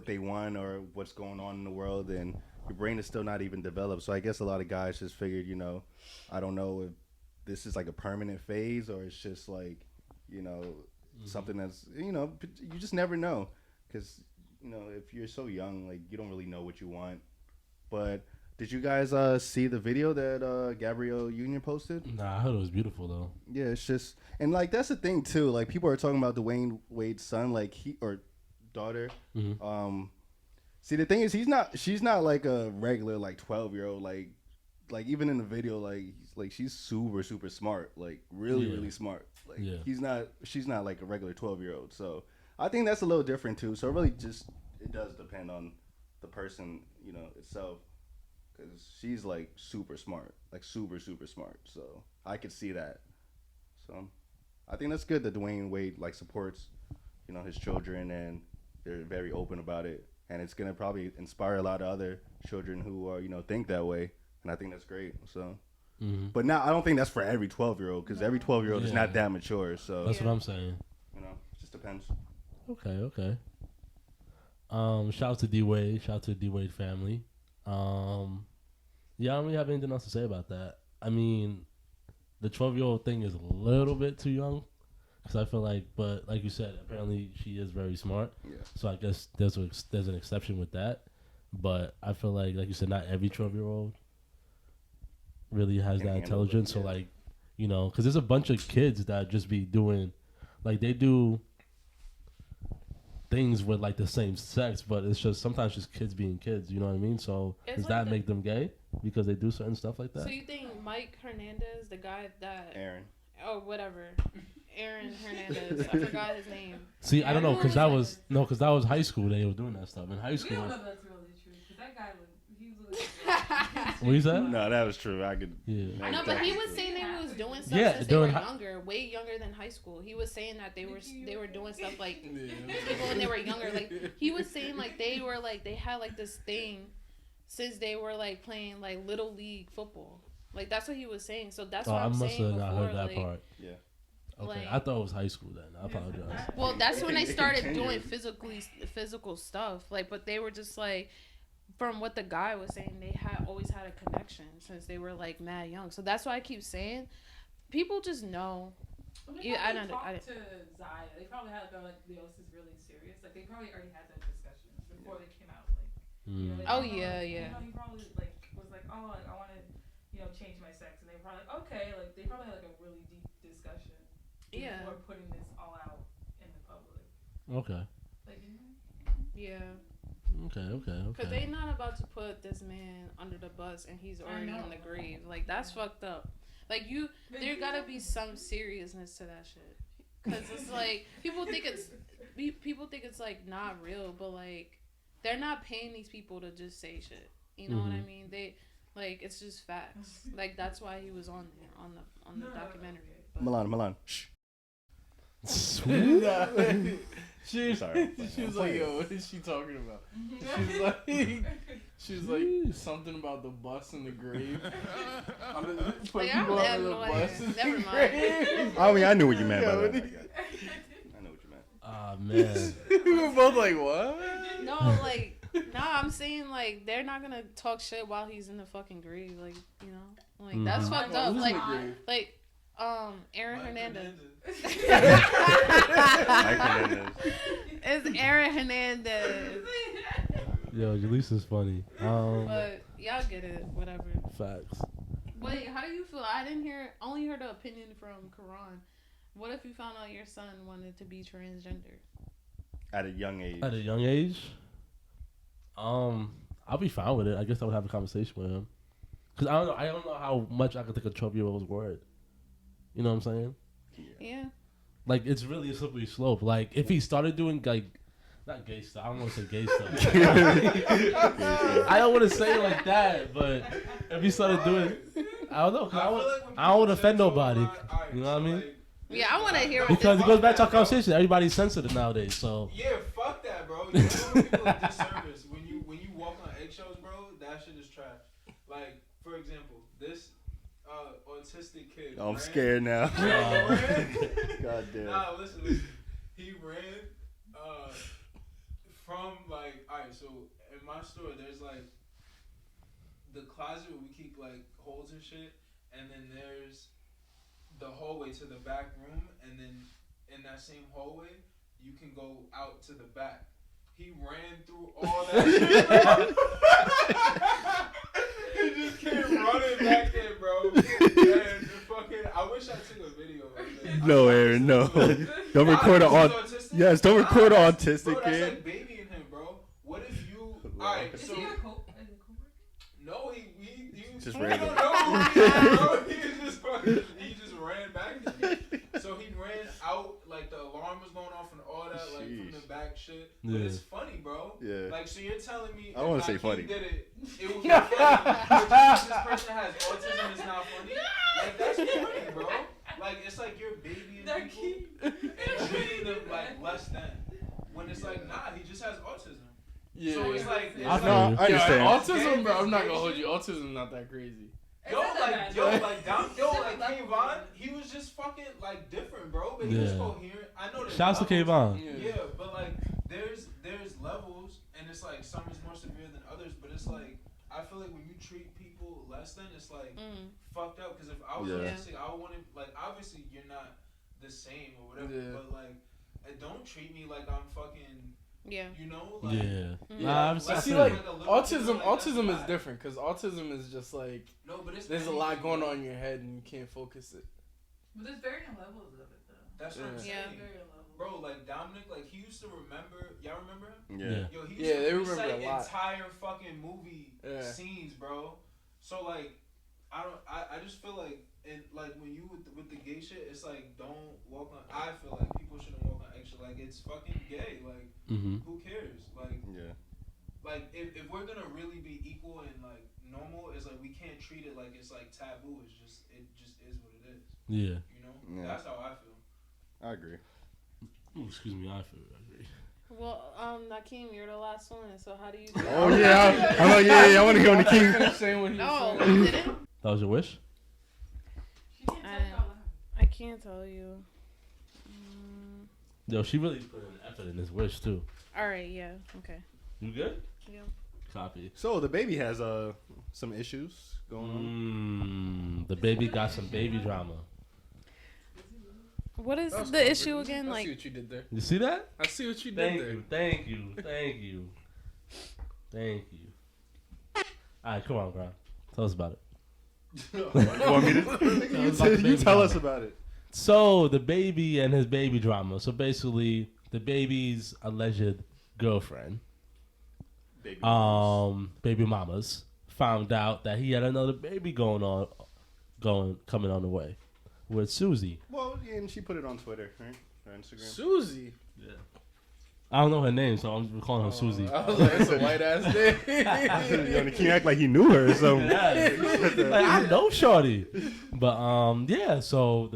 they want or what's going on in the world, and your brain is still not even developed. So I guess a lot of guys just figured, I don't know if this is like a permanent phase or it's just like, something that's, you just never know. Because, if you're so young, like you don't really know what you want. But did you guys see the video that Gabrielle Union posted? Nah, I heard it was beautiful though. Yeah, it's just, and like that's the thing too. Like people are talking about Dwayne Wade's son, like or daughter. See, the thing is, she's not like a regular like 12-year-old. Like even in the video, like she's super super smart, like really smart. Like she's not like a regular 12-year-old. So I think that's a little different too. So it does depend on the person, itself. Because she's like super smart, like super super smart. So I could see that. So I think that's good that Dwayne Wade like supports, his children, and they're very open about it. And it's gonna probably inspire a lot of other children who are, think that way. And I think that's great. So, but now I don't think that's for every 12-year-old because every 12-year-old is not that mature. So that's what I'm saying. It just depends. Okay. Shout out to D Wade. Shout out to the D Wade family. Yeah, I don't really have anything else to say about that. I mean, the 12-year-old thing is a little bit too young, because I feel like, but like you said, apparently she is very smart. Yeah. So I guess there's an exception with that, but I feel like you said, not every 12-year-old really has that intelligence. So like, You know, because there's a bunch of kids that just be doing, like they do things with like the same sex, but it's just sometimes just kids being kids. You know what I mean? So It's does like that make them gay because they do certain stuff like that? So you think Mike Hernandez, the guy that Aaron. Oh, whatever. Aaron Hernandez. I forgot his name. See, I don't know, because that was high school. They were doing that stuff in high We school. don't know if that's really true. Because that guy was, What you said? No, that was true. I could. Yeah. I know, but he was saying they was doing stuff Yeah, since they were during younger, way younger than high school. He was saying that they were doing stuff like Yeah. people when they were younger. Like he was saying like they had like this thing since they were like playing like little league football. Like that's what he was saying. So that's what I I'm must saying have not before. heard that Like, part. Yeah. Okay, like- I thought it was high school then. I apologize. well, that's when they It started continued. doing physical stuff. Like, but they were just like, from what the guy was saying, they had always had a connection since they were like mad young. So that's why I keep saying, people just know. Yeah, I don't. To Zaya, they probably had like, yo, this is really serious. Like they probably already had that discussion before they came out. Like, you know, they Oh, probably, yeah, you yeah. know, he probably like was like, oh, like I want to, change my sex, and they were probably like, okay, like they probably had like a really deep discussion Yeah. before putting this all out in the public. Okay. Like, Yeah. Okay. Because they not about to put this man under the bus and he's already in the grave. Like, that's fucked up. Like, there gotta be some seriousness to that shit. Because it's like, people think it's like not real, but like, they're not paying these people to just say shit. You know what I mean? Like, it's just facts. Like, that's why he was on there, on the documentary. But Milan. Shh. She Sorry. was like, yo, what is she talking about? She was like something about the bus in the grave. Put Like, I people don't under the know. bus in Never the mind. grave. I mean, I knew what you meant by Yo, that. what I know what you meant. Ah, man. We were both like, what? No, like, I'm saying, like, they're not gonna talk shit while he's in the fucking grave. Like, like, that's fucked up. Who's Like, in the grave? Aaron Hernandez. Mike Hernandez. It's Aaron Hernandez. Yo, Jaleesa's funny. But y'all get it, whatever. Facts. Wait, how do you feel? I only heard the opinion from Karan. What if you found out your son wanted to be transgender? At a young age. At a young age, I'll be fine with it. I guess I would have a conversation with him. Cause I don't know how much I could take a 12-year-old's word. You know what I'm saying? Yeah. Like, it's really a slippery slope. Like, if he started doing, like, not gay stuff. I don't want to say gay stuff. I don't want to say it like that, but if he started doing, I don't know. Cause I don't want to offend nobody. You know what I mean? Yeah, I want to hear what Because this it goes back to our conversation. Everybody's sensitive nowadays, so. Yeah, fuck that, bro. You know people a disservice when you walk on eggshells, bro. That shit is trash. Like, for example, this autistic kid. Oh, I'm ran- scared now. God damn. Nah, listen. He ran from like, alright, so in my store there's like the closet where we keep like holes and shit, and then there's the hallway to the back room, and then in that same hallway you can go out to the back. He ran through all that shit. He just came running back there, bro. And fucking, I wish I took a video of it. No, Aaron, no. Don't record an Yes, don't record an autistic bro, that's kid. like babying him, bro. What if you? Alright, Is so he a coworker? no, he Just I ran. don't know, bro. He just ran back. So he ran out, like the alarm was going off and all that, like from the back shit. But Yeah. it's funny, bro. Yeah. Like, so you're telling me I don't wanna if say Hakeem funny. did it, it would be funny. But because this person has autism, it's not funny. Like, that's funny, bro. Like, it's like you're babying people and treating them like less than. When it's like, nah, he just has autism. Yeah. So it's like, I feel you. I Yo, understand. autism, bro. I'm not gonna hold you. Autism is not that crazy. Yo, like Kayvon, he was just fucking like different, bro. But he was Yeah. coherent. I know. Shouts to Kayvon. Yeah, but like there's levels, and it's like some is more severe than others. But it's like I feel like when you treat people less than, it's like fucked up. Because if I was autistic, I would want to like obviously you're not the same or whatever. Yeah. But like, don't treat me like I'm fucking. Yeah. You know. Like, Yeah. Yeah. Nah, I'm I just see, saying. like, a little autism. bit, like, Autism that's is different because autism is just like No, but it's there's a anything, lot going bro. on in your head and you can't focus it. But there's varying levels of it, though. That's what I'm Yeah. saying. Varying levels. Bro, like Dominic, like he used to remember. Y'all remember him? Yeah. Yo, he used Yeah, to they remember recite a lot. entire fucking movie Yeah. scenes, bro. So like, I just feel like, and like when you with the gay shit, it's like don't walk on. I feel like people shouldn't walk on extra. Like it's fucking gay. Like who cares? Like Yeah. Like if we're gonna really be equal and like normal, it's like we can't treat it like it's like taboo. It just is what it is. Yeah. You know, Yeah. that's how I feel. I agree. Ooh, excuse me, I agree. Well, Nakeem, you're the last one. So how do you? Oh yeah, I'm like I want to go on the king. Finish saying what he No, was you saying. didn't. That was your wish? She can't tell you out loud. I can't tell you. Yo, she really put an effort in this wish too. All right. Yeah. Okay. You good? Yeah. Copy. So the baby has some issues going on. The baby got some baby drama. What is That was the clever. issue again? I Like, see what you did there. You see that? I see what you did Thank there. you, thank you, thank you, thank you. All right, come on, Grant. Tell us about it. You want me to? You tell us about it. So the baby and his baby drama. So basically, the baby's alleged girlfriend, baby mamas, found out that he had another baby coming on the way with Susie. Well, yeah, and she put it on Twitter, right? Or Instagram. Susie. Yeah. I don't know her name, so I'm calling her Susie. I was like, it's a white ass name. Yo, King act like he knew her or something. Like, I know Shorty. But yeah, so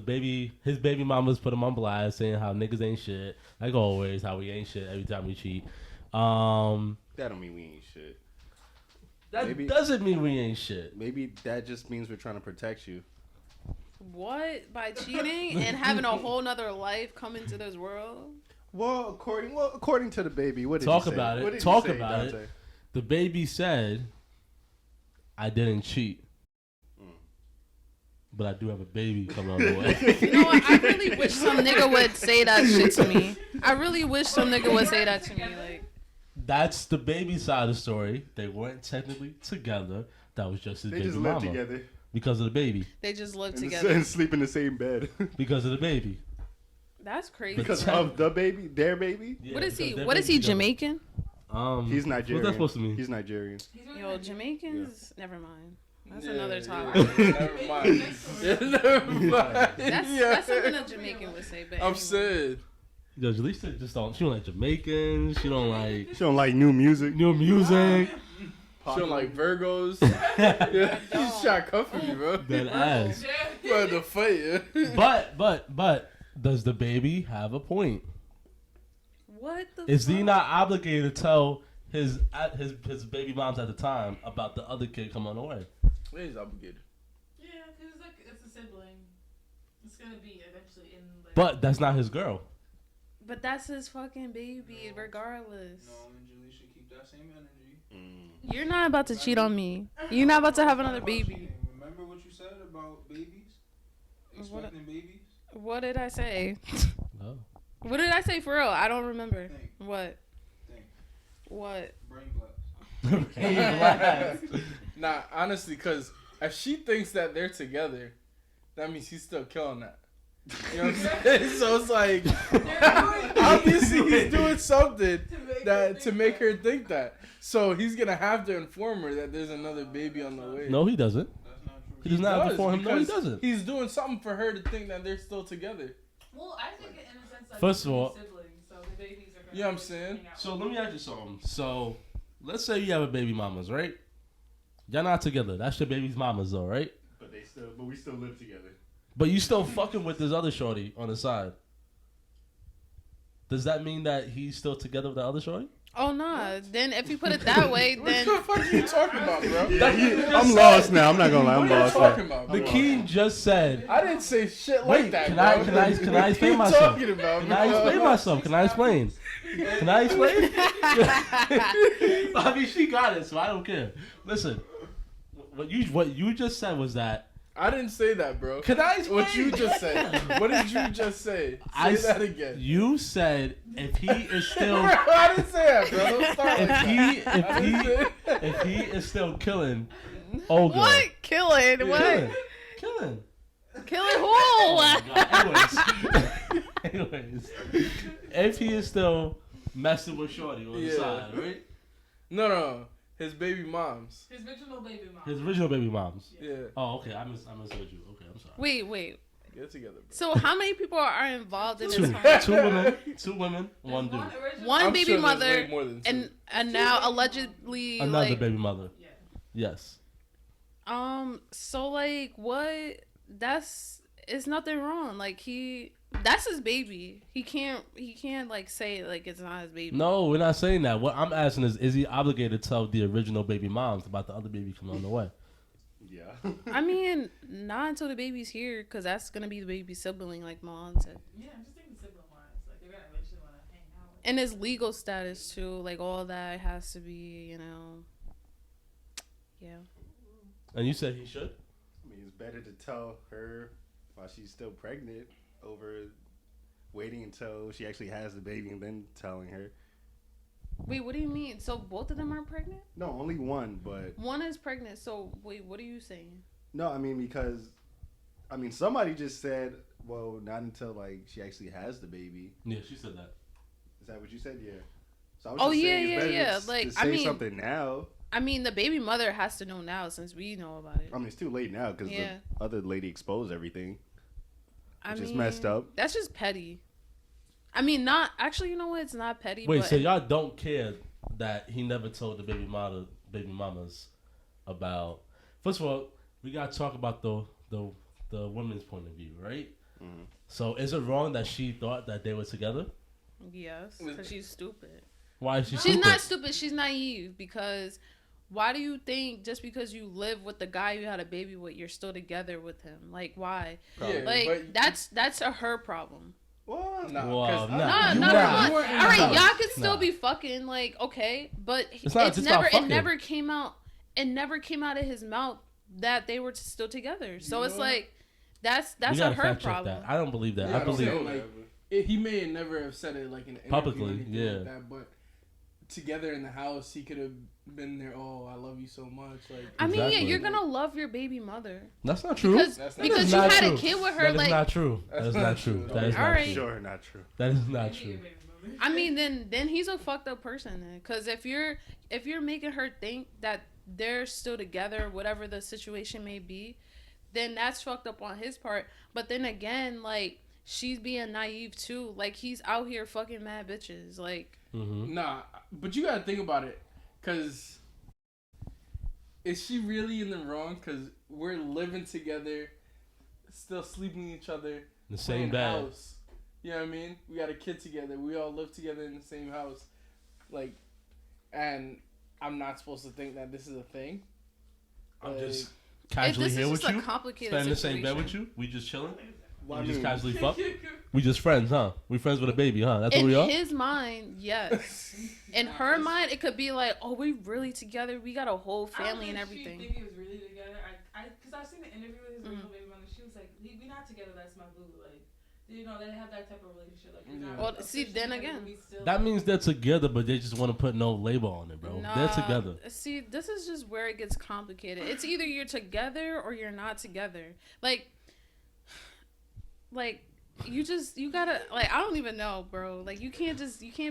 his baby mamas put him on blast saying how niggas ain't shit. Like always, how we ain't shit every time we cheat. That don't mean we ain't shit. That Maybe- doesn't mean we ain't shit. Maybe that just means we're trying to protect you. what? By cheating and having a whole nother life come into this world? Well, according to the baby, what did Talk he say? about it. What did he Talk say, about it. Dante? The baby said, I didn't cheat. But I do have a baby coming on the way. You know what? I really wish some nigga would say that shit to me. I really wish some nigga would say that to me. Like, That's the baby side of the story. They weren't technically together. That was just his They baby just mama. live together Because of the baby. they just live and, together. and sleep in the same bed Because of the baby. That's crazy. because of the baby, their baby. Yeah, What is he? because they're What is he? baby together. Jamaican? He's Nigerian. What's that supposed to mean? He's Nigerian. He's really Yo, like- Jamaicans. Never mind. That's Yeah, another yeah. topic. Never mind. Yeah, never mind. That's something a Jamaican would say. But I'm anyway. sayed. Yo, Jalisa just don't. She don't like Jamaicans. She don't like She don't like new music. new music. She don't like Virgos. Yeah, she's trying to comfort me, bro. That ass. Bro, the fight, yeah. But does the baby have a point? What the? Is he fuck? not obligated to tell his baby moms at the time about the other kid coming on the way? He's obligated. Yeah, because it's like it's a sibling. It's gonna be eventually in. Like, But that's not his girl. But that's his fucking baby, No. regardless. No, and Julie should keep that same energy. You're not about to cheat on me. You're not about to have another baby. Remember what you said about babies? What- Expecting babies? What did I say? Oh. What did I say for real? I don't remember. Think. What? Think. What? Brain blast. Nah, honestly, because if she thinks that they're together, that means he's still killing that. You know what I'm saying? So it's like, obviously he's doing something to make her think that. So he's gonna have to inform her that there's another baby on the way. No, he doesn't. That's not true. He does not have to inform him. No, he because doesn't. He's doing something for her to think that they're still together. well, I think in a sense like First of they're all- siblings, so the babies are. Gonna You know what I'm saying? hang out So with let me them. ask you something. So let's say you have a baby mamas, right? Y'all not together. That's your baby's mamas though, right? But we still live together. But you still fucking with this other shorty on the side. Does that mean that he's still together with the other shorty? Oh nah. Then if you put it that way, What then the fuck are you talking about, bro? I'm lost now. I'm not gonna lie. I'm What are you lost talking now. about? The bro? King just said. I didn't say shit Wait, like that, can bro. I explain What are you myself? talking about, Can I bro? explain myself? Can I explain? Can I explain? I mean, she got it, so I don't care. Listen, what you just said was that. I didn't say that, bro. Can I explain? What you just said. What did you just say? I Say that again. You said if he is still Bro, I didn't say that, bro. Don't start like that. if he is still killing Olga. what? Killing? What? Killing. Killing who? Oh my God. Anyways, if he is still messing with Shorty on the side, right? No. His baby moms. His original baby mom. His original baby moms. Yeah. Oh, okay. I misheard you. Okay, I'm sorry. Wait. Get together, bro. So how many people are involved in this Two. home? Two women, one dude. One I'm baby sure there's mother way more than two. and now allegedly Another like, baby mother. Yeah. Yes. So like what? It's nothing wrong. Like that's his baby. He can't like say like it's not his baby. No, we're not saying that. What I'm asking is he obligated to tell the original baby moms about the other baby coming on the way? Yeah. I mean, not until the baby's here, because that's gonna be the baby's sibling, like Milan said. Yeah, I'm just thinking sibling wise. Like they're gonna eventually want to hang out. And his legal status too, like all that has to be, yeah. And you said he should? I mean, it's better to tell her while she's still pregnant over waiting until she actually has the baby and then telling her. Wait, what do you mean? So both of them are pregnant? No, only one, but... One is pregnant, so wait, what are you saying? No, I mean, because... I mean, somebody just said, well, not until, like, she actually has the baby. Yeah, she said that. Is that what you said? Yeah. So I was just saying it's better to, Like, to say something now. I mean, the baby mother has to know now since we know about it. I mean, it's too late now because the other lady exposed everything. Which is messed up. That's just petty. I mean, not... Actually, you know what? It's not petty, Wait, but... so y'all don't care that he never told the baby mamas about... First of all, we got to talk about the women's point of view, right? Mm-hmm. So is it wrong that she thought that they were together? Yes, because she's stupid. Why is she She's stupid? not stupid. She's naive because... Why do you think just because you live with the guy you had a baby with, you're still together with him? Like, why? Yeah, like, that's her problem. What? Nah, Well, No, nah. all right, y'all could still be fucking, like, okay, but it never came out of his mouth that they were still together. So it's like that's her problem. I don't believe that. Yeah, I believe he may never have said it like in an publicly, interview or anything yeah. like that, but together in the house, he could have been there. Oh, I love you so much. Like, I mean, yeah, you're gonna love your baby mother. That's not true. Because you had a kid with her. That is not true. That is not true. That is not true. Sure, not true. That is not true. I mean, then he's a fucked up person. Then, because if you're making her think that they're still together, whatever the situation may be, then that's fucked up on his part. But then again, like, she's being naive too. Like, he's out here fucking mad bitches. Like, Nah, but you gotta think about it, cause is she really in the wrong? Cause we're living together, still sleeping with each other, in the same bed. House. You know what I mean? We got a kid together. We all live together in the same house, like, and I'm not supposed to think that this is a thing. I'm just casually here with you, spending in the same bed with you. We just chilling. Well, We just casually fuck. We just friends, huh? We friends with a baby, huh? That's what we are. In his mind, yes. In her mind, it could be like, oh, we really together. We got a whole family and everything. She think he was really together. Because I've seen the interview with his original baby mother. She was like, "We not together. That's my boo." Like, you know, they have that type of relationship. Like, well, see, then again, that means they're together, but they just want to put no label on it, bro. They're together. See, this is just where it gets complicated. It's either you're together or you're not together. Like you gotta, like, I don't even know, bro. Like, you can't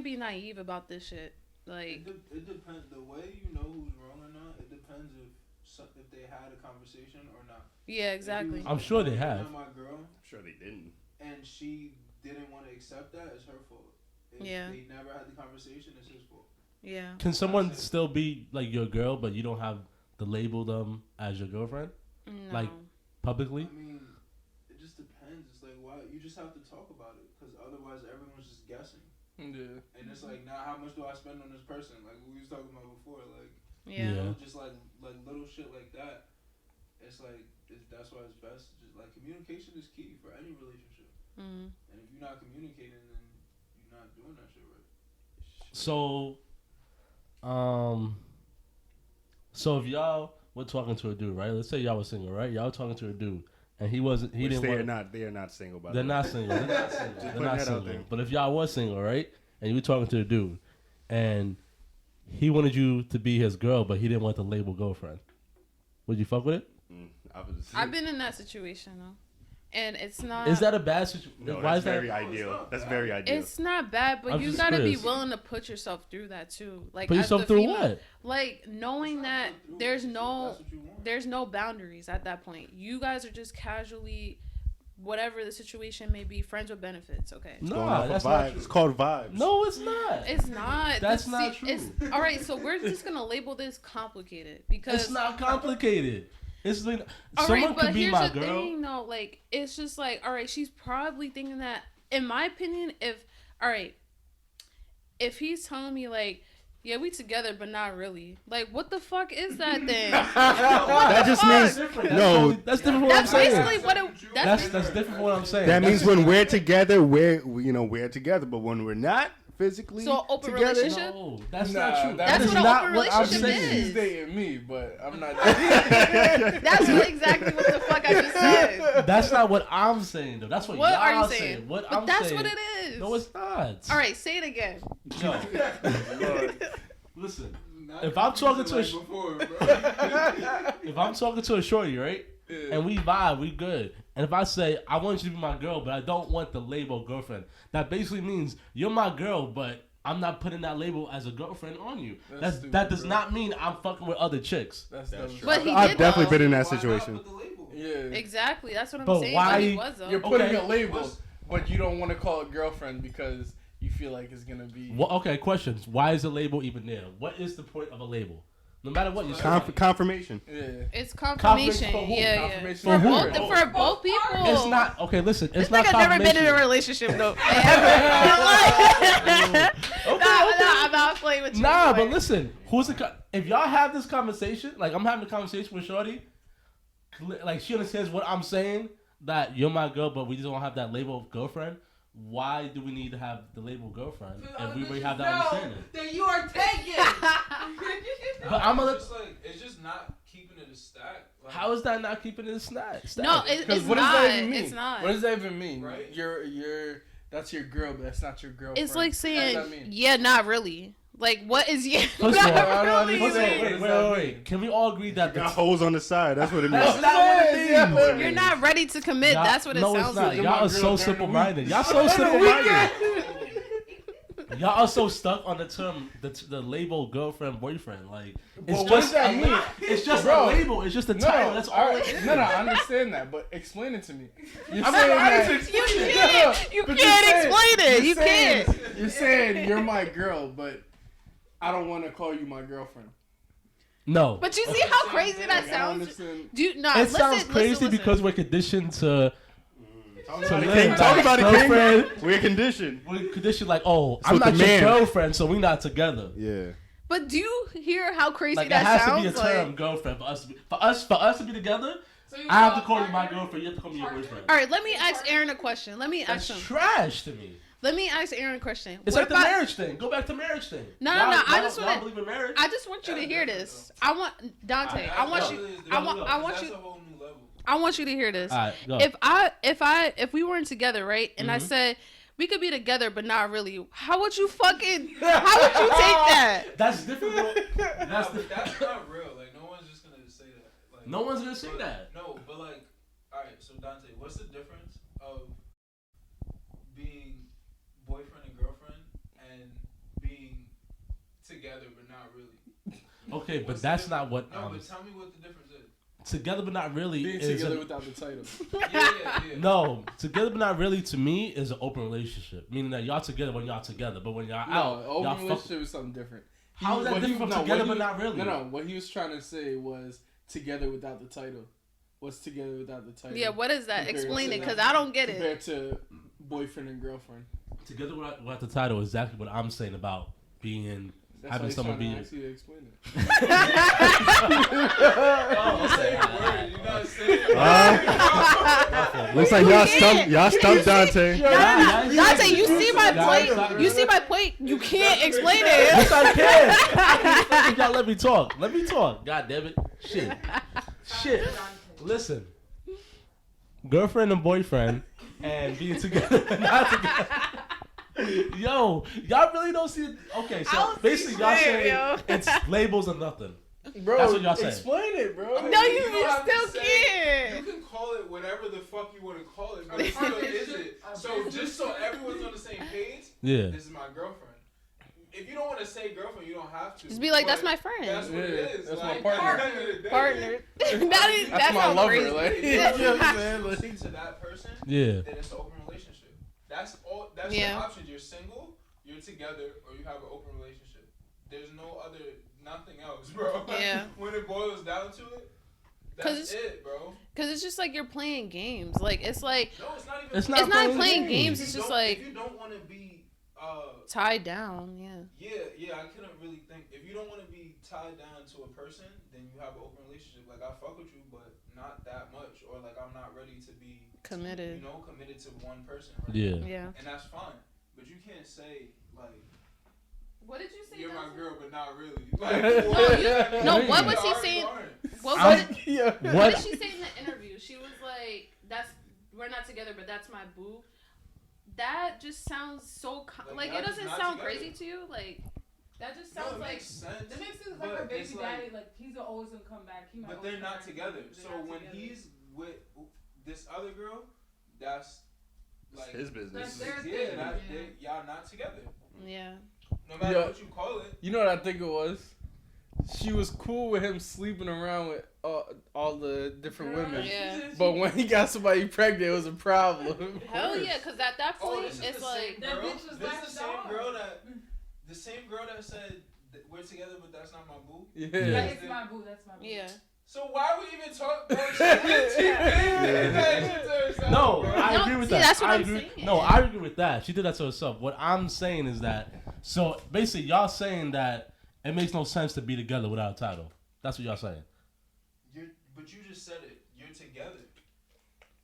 be naive about this shit. Like, it depends. The way you know who's wrong or not, it depends if they had a conversation or not. Yeah, exactly. I'm sure they have. My girl, I'm sure they didn't. And she didn't want to accept that. It's her fault. If they never had the conversation, it's his fault. Yeah. Can someone still be like your girl, but you don't have to label them as your girlfriend? No. Like, publicly? I mean, it just depends. It's like, why you just have to talk about it, because otherwise everyone's just guessing. Yeah. And it's like, now how much do I spend on this person? Like we was talking about before, like just like little shit like that. It's like that's why it's best. Just like communication is key for any relationship. And if you're not communicating, then you're not doing that shit right. So if y'all were talking to a dude, right? Let's say y'all were single, right? Y'all were talking to a dude, and he didn't. They are not single. By the way, they're not single. They're not single. But if y'all was single, right, and you were talking to a dude, and he wanted you to be his girl, but he didn't want the label girlfriend, would you fuck with it? I've been in that situation though. and it's not. Is that a bad situation? No, Why that's is very that? ideal. That's very ideal. It's not bad, but I'm you just gotta be curious. willing to put yourself through that too. Like Put as yourself the through female, what? Like knowing that there's no boundaries at that point. You guys are just casually, whatever the situation may be, friends with benefits. Okay. Going No, off of that's not vibes. true. It's called vibes. No, it's not. It's not. That's not true. It's, all right, so we're just gonna label this complicated because It's not complicated. It's like all someone right, but could be here's my the girl. thing, though. Like, it's just like, all right, she's probably thinking that. In my opinion, if he's telling me like, yeah, we together, but not really. Like, what the fuck is that then? That just means no. That's different from what I'm That's saying. basically what it. That's different from what I'm saying. That means when we're together, we're together. But when we're not physically So, open together, relationship? No, that's Nah, not true. that's That is what an not open what I'm relationship saying. is. He's dating me, but I'm not. That's exactly what the fuck I just said. That's not what I'm saying though. That's what What y'all are you saying? What But I'm that's saying. what it is. No, it's not. All right, say it again. No. Listen, Not if I'm talking to a like before, bro. if I'm talking to a shorty, right, and we vibe, we good. And if I say I want you to be my girl, but I don't want the label girlfriend, that basically means you're my girl, but I'm not putting that label as a girlfriend on you. That's stupid, that does bro. not mean I'm fucking with other chicks. That's That's dumb. true. But he I've did, definitely though. been in that Why not situation. put the label? Yeah. Exactly. That's what I'm But saying. why- But he was though. You're putting Okay. a label, but you don't want to call it girlfriend because you feel like it's gonna be. Well, okay, questions. Why is the label even there? What is the point of a label? No matter what you say. Confirmation. Yeah. It's confirmation. For who? Yeah, yeah. Confirmation For for both, who? for both people. It's not okay. Listen, it's This not nigga never been in a confirmation. relationship though. Okay, I'm not playing with you. Nah, anyway. but listen, if y'all have this conversation, like I'm having a conversation with Shorty, like she understands what I'm saying, that you're my girl, but we just don't have that label of girlfriend. Why do we need to have the label girlfriend if we already have that understanding? Then you are taken. But I'm gonna. It's just not keeping it a stack. Like, How is that not keeping it a snack? No, it's Because what not. does that even mean? It's not. What does that even mean? Right? You're that's your girl, but that's not your girlfriend. It's like What saying, does that mean? yeah, not really. Like, what is yeah? First of all, I don't really? First of all, understand. wait. Can we all agree that Got the holes on the side. That's what it means. that's not what it means? You're not ready to commit. Y'all- That's what it no, sounds it's not. like. Y'all are Girl so during the simple week. minded. Y'all so simple minded. Y'all are so stuck on the term, the label girlfriend, boyfriend. Like, it's But what just does that mean? It's just Bro, a label. It's just a title. That's all it is. No, I understand that, but explain it to me. You're I'm saying not ready that. to You explain it. can't. You But can't you're saying- explain it. you're You saying- can't. You're saying you're my girl, but I don't want to call you my girlfriend. No. But you see how crazy that Like, I don't sounds? understand. Do you, nah, It sounds listen, crazy listen. because we're conditioned to Talk live about like it, King. girlfriend. We're conditioned. We're conditioned like, oh, So I'm not the your man- girlfriend, so we're not together. Yeah. But do you hear how crazy Like, it that has sounds? to be a term, Like, girlfriend, for us to be together. So you I have to call call you my partner? girlfriend. You have to call me your boyfriend. all right, let me ask Aaron a question. Let me ask That's him. trash to me. Let me ask Aaron a question. It's What like the about- marriage thing. Go back to marriage thing. No, Y'all- I y'all- just y'all wanna- believe in marriage. I just want you to hear this. I want Dante. I want you. I want That's you. a whole new level. I want you to hear this. All right, go. If we weren't together, right, and I said we could be together but not really, how would you take that? That's different. That's Nah, but the, that's not real. Like, no one's just gonna say that. Like, no one's gonna say but- that. No, but like, all right. So Dante, what's the difference of being boyfriend and girlfriend and being together but not really? Okay, but What's that's the not what. No, but tell me what the difference is. Together but not really Being is together a- without the title. Yeah. no. Together but not really to me is an open relationship, meaning that y'all together when y'all together, but when y'all No, out, open y'all fuck. relationship is something different. How is that what different from no, together what but he- not really? No. What he was trying to say was together without the title. What's together without the title? Yeah, what is that? Compared Explain to it, that. because I don't get it. Compared to boyfriend and girlfriend. Together without the title is exactly what I'm saying about being That's having why he's someone trying be. to ask you to explain it. Looks like y'all stumped Dante. Dante, you see my point? You see my point? You can't explain it. Yes, I can. Y'all let me talk. Let me talk. God damn it. Shit. Listen. Girlfriend and boyfriend and being together and not together. Yo, y'all really don't see it. Okay, so basically y'all saying it's labels or nothing. Bro, That's what y'all saying. explain it, bro. No, you don't have to still say- can't. You can call it whatever the fuck you want to call it, but it still isn't. So just so everyone's on the same page, Yeah. this is my girlfriend. If you don't want to say girlfriend, you don't have to. Just be like, but that's my friend. That's what it is. That's like, my partner. at the end of the day, Partner. That's That my sounds lover. crazy. Like, you If know you're what I'm saying? exclusive Like, to that person, Yeah. then it's an open relationship. That's all. That's Yeah. the options. You're single, you're together, or you have an open relationship. There's no other, nothing else, bro. Yeah. When it boils down to it, 'Cause that's it, bro. Cause it's just like you're playing games. Like it's like No, it's not even. It's it's not playing playing games. games. It's If you just don't- like if you don't want to be. tied down. Yeah. Yeah, I couldn't really think. If you don't want to be tied down to a person, then you have an open relationship. Like, I fuck with you, but not that much. Or, like, I'm not ready to be Committed. You know, committed to one person. Right? Yeah. Yeah. And that's fine. But you can't say, like, What did you say? you're my Dustin? girl, but not really. Like, No, you- what was you he already saying? aren't. What I'm- was yeah. what did she say in the interview? She was like, we're not together, but that's my boo." That just sounds so Like, it y'all doesn't just sound not crazy together. to you. Like that just No, sounds it like makes sense. It makes sense like but her baby it's daddy, like he's always gonna come back. He might But always they're come not back. together. They're So not when together. he's with this other girl, that's like His business. That's their yeah, thing. that, Yeah. y'all not together. yeah. No matter Yeah. what you call it. You know what I think it was? She was cool with him sleeping around with all the different Girl, women. Yeah. But when he got somebody pregnant, it was a problem. Hell yeah, because at that Oh, point this is it's the like same That girl. bitch was This like is the same dog. girl that said that we're together, but that's not my boo. Yeah. Yeah. That is my boo. That's my boo. yeah. So why we even talk? Bro, she did that shit to herself, No, bro. I No, agree with see, that. that's what I I'm agree. saying. No, I agree with that. She did that to herself. What I'm saying is that, so basically, y'all saying that it makes no sense to be together without a title. That's what y'all saying. But you just said it. You're together.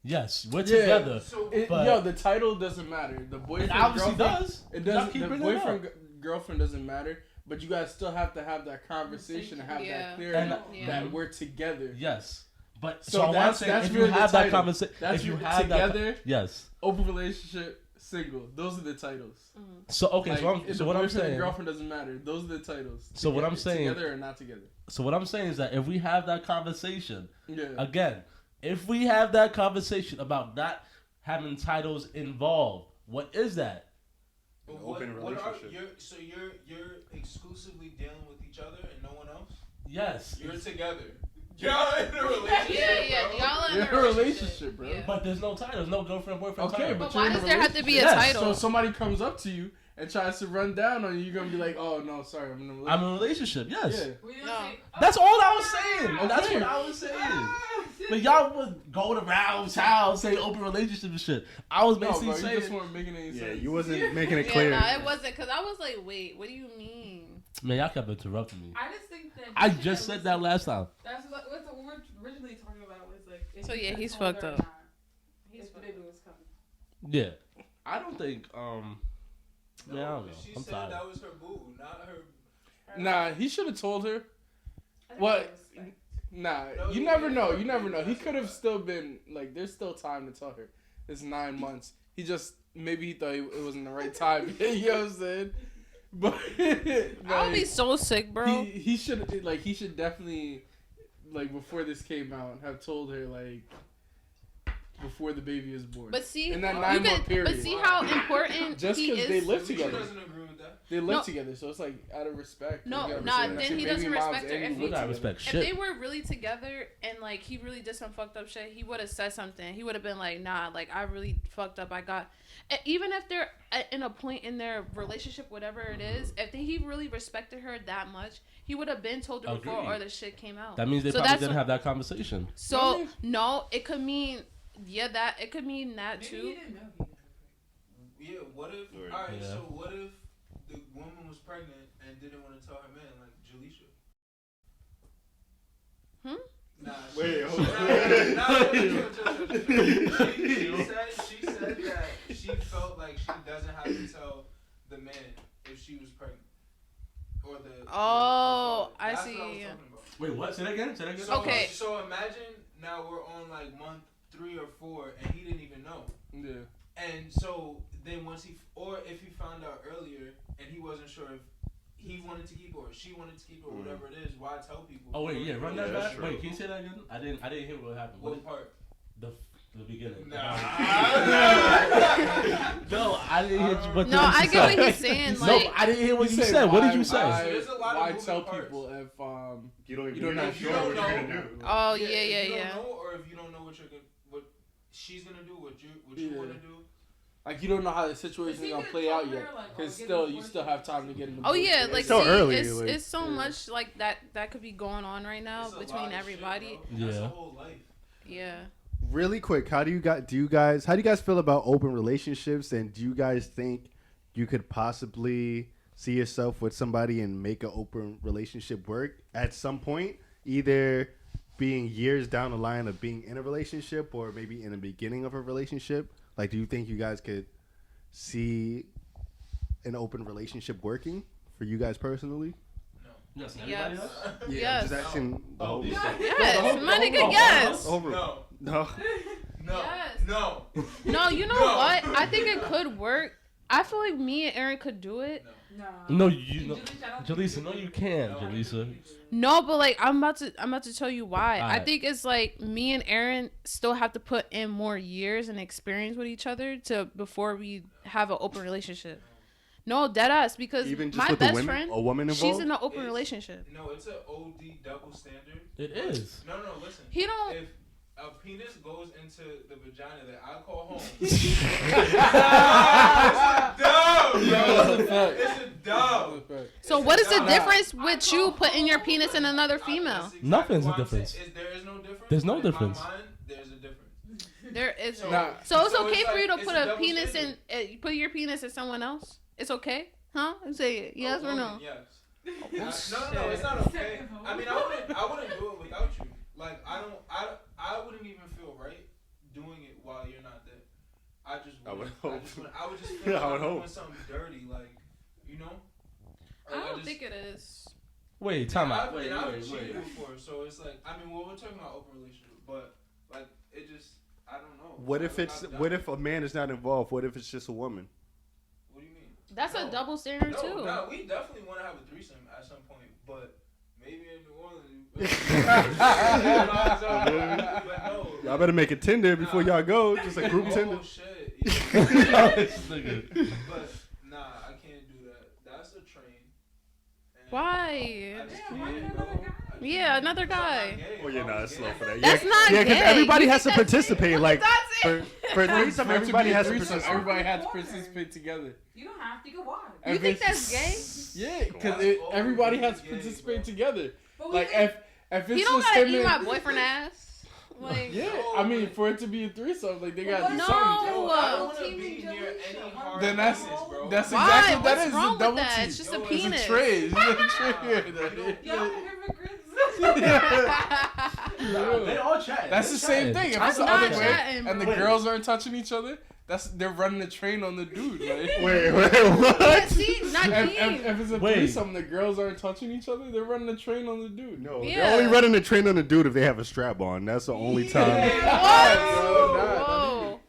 Yes, we're Yeah. together. So But- Yo, the title doesn't matter. The boyfriend, It obviously girlfriend, does. It Y'all doesn't. keep The bringing it up. boyfriend, girlfriend doesn't matter. But you guys still have to have that conversation and have Yeah. that clarity And- Yeah. that we're together. Yes, but So so, what I'm that's- saying, that's if you really the have that title. conversation, That's if you really have together. that, yes. Open relationship, single. Those are the titles. So okay, Like, so, if so the what I'm boyfriend and saying, girlfriend doesn't matter. Those are the titles. So what I'm saying- together or not together. so what I'm saying is that if we have that conversation Yeah. again, if we have that conversation about not having titles involved, what is that? But An open relationship. So you're exclusively dealing with each other and no one else. Yes, You're together. Y'all in a relationship. Yeah, bro. y'all in You're a a relationship, relationship, bro. Yeah. but there's no titles, no girlfriend, boyfriend. Okay, title. but But you're why in a does there have to be a Yes, title? So somebody comes up to you and tries to run down on you, you're gonna be like, "Oh no, sorry, I'm in a relationship." I'm in a relationship. Yes, Yeah. We didn't No. say, that's all I was saying. Okay. That's what I was saying. But y'all would go around town say open relationship and shit. I was No, basically bro, you saying, just weren't making any Yeah, sense. you wasn't making it Yeah, clear. no, it wasn't because I was like, wait, what do you mean? man, y'all kept interrupting me. I just think that. I just said that last time. That's what we're originally talking about was like. if So, you yeah, could he's told fucked her or up. not, He's if the fucked baby up. was coming. Yeah, I don't think. No, Man, I don't know. She I'm said tired. that was her boo, not her. Nah, he should have told her. I think What? that was, like, Nah, No, you he never didn't. know. You never know. He That's could have what- still been like. There's still time to tell her. It's 9 months. He just maybe he thought it wasn't the right time. You know what I'm saying? But I would be so sick, bro. he should definitely like before this came out have told her like before the baby is born. But see, in that you 9 month can, period. but see how important Just he because they is. live She together, doesn't agree with that. they live No. together, so it's like out of respect. No, You gotta nah, respect then your he baby doesn't moms respect her and if you he- We live gotta together. respect If shit. they were really together and like he really did some fucked up shit, he would have said something. He would have been like, "Nah, like I really fucked up. I got." Even if they're in a point in their relationship, whatever it is, if he really respected her that much, he would have been told her before, Agreed. or the shit came out. That means they So probably that's didn't what- have that conversation. So no, it could mean that it could mean that maybe too. he didn't know he had a Yeah, what if? Right. All right, Yeah. so what if the woman was pregnant and didn't want to tell her man, like Jaleisha? Nah. Wait, hold on. She said that she felt like she doesn't have to tell the man if she was pregnant. Or the Oh, the I That's see, What I was yeah. talking about. Wait, what? Say that again. Say that again. So, Okay. So imagine now we're on like month 3 or 4 and he didn't even know. Yeah. And so then once if he found out earlier and he wasn't sure if he wanted to keep it or she wanted to keep it or whatever it is, why tell people? Oh wait, yeah, run that that's back. true. Wait, can you say that again? I didn't hear what happened. What part? The beginning. Nah. No, I didn't hear what No, I get what he's saying. No, Like, I didn't hear what You you say said. What did why- you say? There's a lot of Why moving tell parts. people if You don't You don't know know. what you're gonna do. oh If you yeah. don't know, or if you don't know what she's gonna do, what you want to do. like you don't know how the situation is gonna play out yet, because you still have time to get in the Oh mood. yeah, like so see, early, it's like- it's so much like that could be going on right now It's a lot between of shit, everybody. bro. That's Yeah. the whole life. Yeah. Really quick, how do you guys feel about open relationships, and do you guys think you could possibly see yourself with somebody and make an open relationship work at some point, either being years down the line of being in a relationship or maybe in the beginning of a relationship? Like, do you think you guys could see an open relationship working for you guys personally? Yes. Yes. Everybody else? Yes. Just asking the whole- Yes, my nigga. Yes. Over. No. No. No. Yes. No. No, you know No. what? I think it could work. I feel like me and Aaron could do it. No, you know, Jaleesa. No, you can't, Jaleesa. No, but like I'm about to tell you why. I Alright. think it's like me and Aaron still have to put in more years and experience with each other before we have an open relationship. No, deadass, because Even just my with the best women, friend, a woman she's involved. in an open It's- relationship. No, it's an OD double standard. It is. No, listen. He don't. If a penis goes into the vagina that I call home, it's a dub. So what is the Nah. difference with you putting your penis in another female? That's exactly Nothing's what a I'm saying. difference. There is no difference. There's no but in difference. my mind, there's a difference. There is. Nah. So it's So okay it's for you to like- put it's a a double penis standard. in, put your penis in someone else? It's okay, huh? Say it, yes or no? Yes. No, it's not okay. I mean, I wouldn't do it without you. Like, I wouldn't even feel right doing it while you're not there. I would just feel like I would I'm doing hope. something dirty, like, you know. I Like, don't think it is. Wait, time out. I've cheated before, so it's like, I mean, well, we're talking about open relationship, but like, it just, I don't know. What if a man is not involved? What if it's just a woman? What do you mean? That's No. a double standard too. No, we definitely want to have a threesome at some point, but maybe in New Orleans. But no. Y'all better make a Tinder before y'all go. Just a group Tinder. Oh shit. Yeah. This nigga. But nah, I can't do that. That's a train. And Why? I just Yeah, can't, why bro. another guy? Yeah, another guy. Oh yeah, nah, it's slow for that. That's not yeah, gay. everybody You has to think that's participate. Like That's for it. for threesome, For it to everybody be a has to threesome, participate. everybody has to participate together. You don't have to go watch. You If think it's- that's gay? Yeah, because That's everybody always has to gay, participate bro. together. But Like if it's He don't just gotta him eat my and- boyfriend ass. Like, Yeah, I mean for it to be a threesome, like they gotta do No. something. Yo, I don't want to Team be and near Jaleesa. any hard Then that's penis, bro. that's Why? exactly What's that is wrong a with double that? T. It's just a Yo, it's penis. It's a tray. It's a tray. Y'all hypocrites. They all chat. That's the same thing. If I'm it's the not other way chatting, and the bro. girls aren't touching each other, they're running the train on the dude. Like. Wait, Yeah, what? see, not Keem. If it's a Wait. threesome, the girls aren't touching each other. They're running the train on the dude. No, Yeah. they're only running the train on the dude if they have a strap on. That's the only time. Whoa.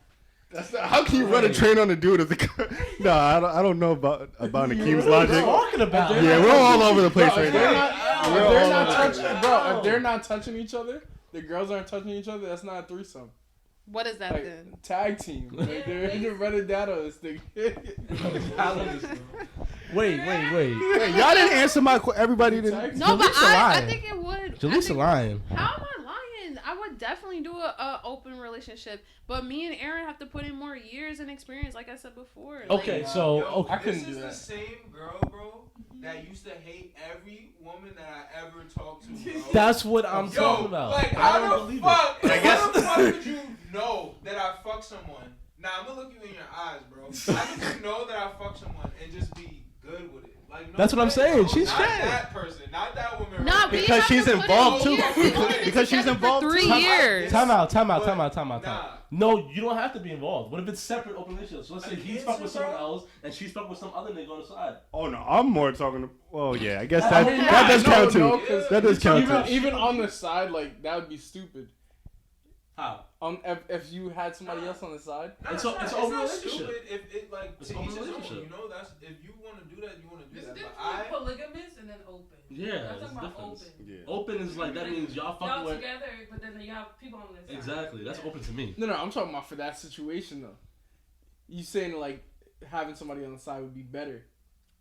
That's not, how can you run a train on a dude if the? No, I don't know about Akeem's logic. talking about? Yeah, we're all over the place Bro, right if they're now. not, We're if they're all not over touching, bro, if they're not touching each other, the girls aren't touching each other. That's not a threesome. What is that Like then? tag team. Like, they're running down on this thing. Wait. Wait, y'all didn't answer my question. Everybody didn't. No, but Jaleesa I lying. think it would. Jaleesa lying. How am I lying? I would definitely do a open relationship, but me and Aaron have to put in more years and experience, like I said before. Like, Okay, so Yo, okay. I couldn't this do is that. the same girl, bro, that used to hate every woman that I ever talked to, bro. That's what I'm Yo, talking about. like, I how don't the believe fuck? it. How the fuck would you know that I fucked someone? Nah, I'm gonna look you in your eyes, bro. How did you know that I fucked someone and just be good with it? Like, no That's what I'm way, saying. bro. She's not chatting. that person, not that woman. Nah, right we there. Because have she's to put involved, in too. years. We've only been Because she's together involved, for 3 too. years. Time out. Nah. No, you don't have to be involved. What if it's separate open relationships? So let's say I he's can't fucked with say, someone bro. else and she's fucked with some other nigga on the side. Oh no, I'm more talking. Well, yeah, I guess I that mean, that does no, count too. no, 'cause That does count even, too. even on the side, like that would be stupid. How? If you had somebody else on the side, Nah, It's it's a- not, it's it's a not relationship. stupid if it like like It's to open each his own. relationship. You know, that's if you want to do that, you want to do There's a that. difference But between polygamous and then open. Yeah, I'm it's talking about difference. open. Yeah. Open is like that means y'all fucking Y'all with. together, but then you have people on this side. Exactly, that's Yeah. open to me. No, I'm talking about for that situation though. You saying like having somebody on the side would be better?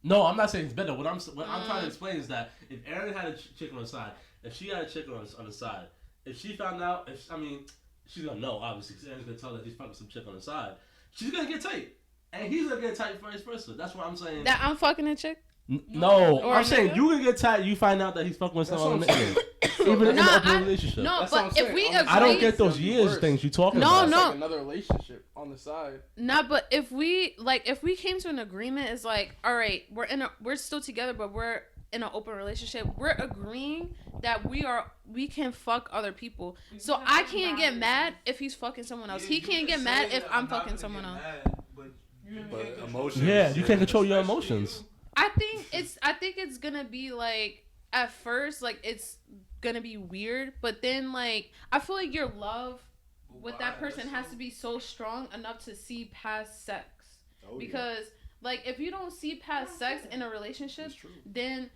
No, I'm not saying it's better. What I'm trying to explain is that if Aaron had a chick on the side, if she had a chick on the side, if she found out, she's gonna know obviously because Aaron's gonna tell that he's fucking some chick on the side. She's gonna get tight, and he's gonna get tight vice versa. That's what I'm saying. That I'm fucking a chick. No, Or I'm a saying nigga? you gonna get tight. You find out that he's fucking with That's someone on the what I'm internet, even in an open relationship. No, That's what but I'm if we saying. agree, I don't get those It's years worse. things you talking No, about. It's no. like another relationship on the side. Nah, but if we came to an agreement, it's like, all right, we're still together, but we're in an open relationship. We're agreeing that we can fuck other people. So can I have can't get boundaries. mad if he's fucking someone else. Yeah, He you can't can get say mad if that I'm not fucking gonna someone get else. mad, but you But can't control emotions. Yeah, you can't control your Especially emotions. I think it's gonna be like at first like it's gonna be weird, but then like I feel like your love with that Why? person That's has so- to be so strong enough to see past sex. Oh, yeah. Because like if you don't see past sex in a relationship, It's true. then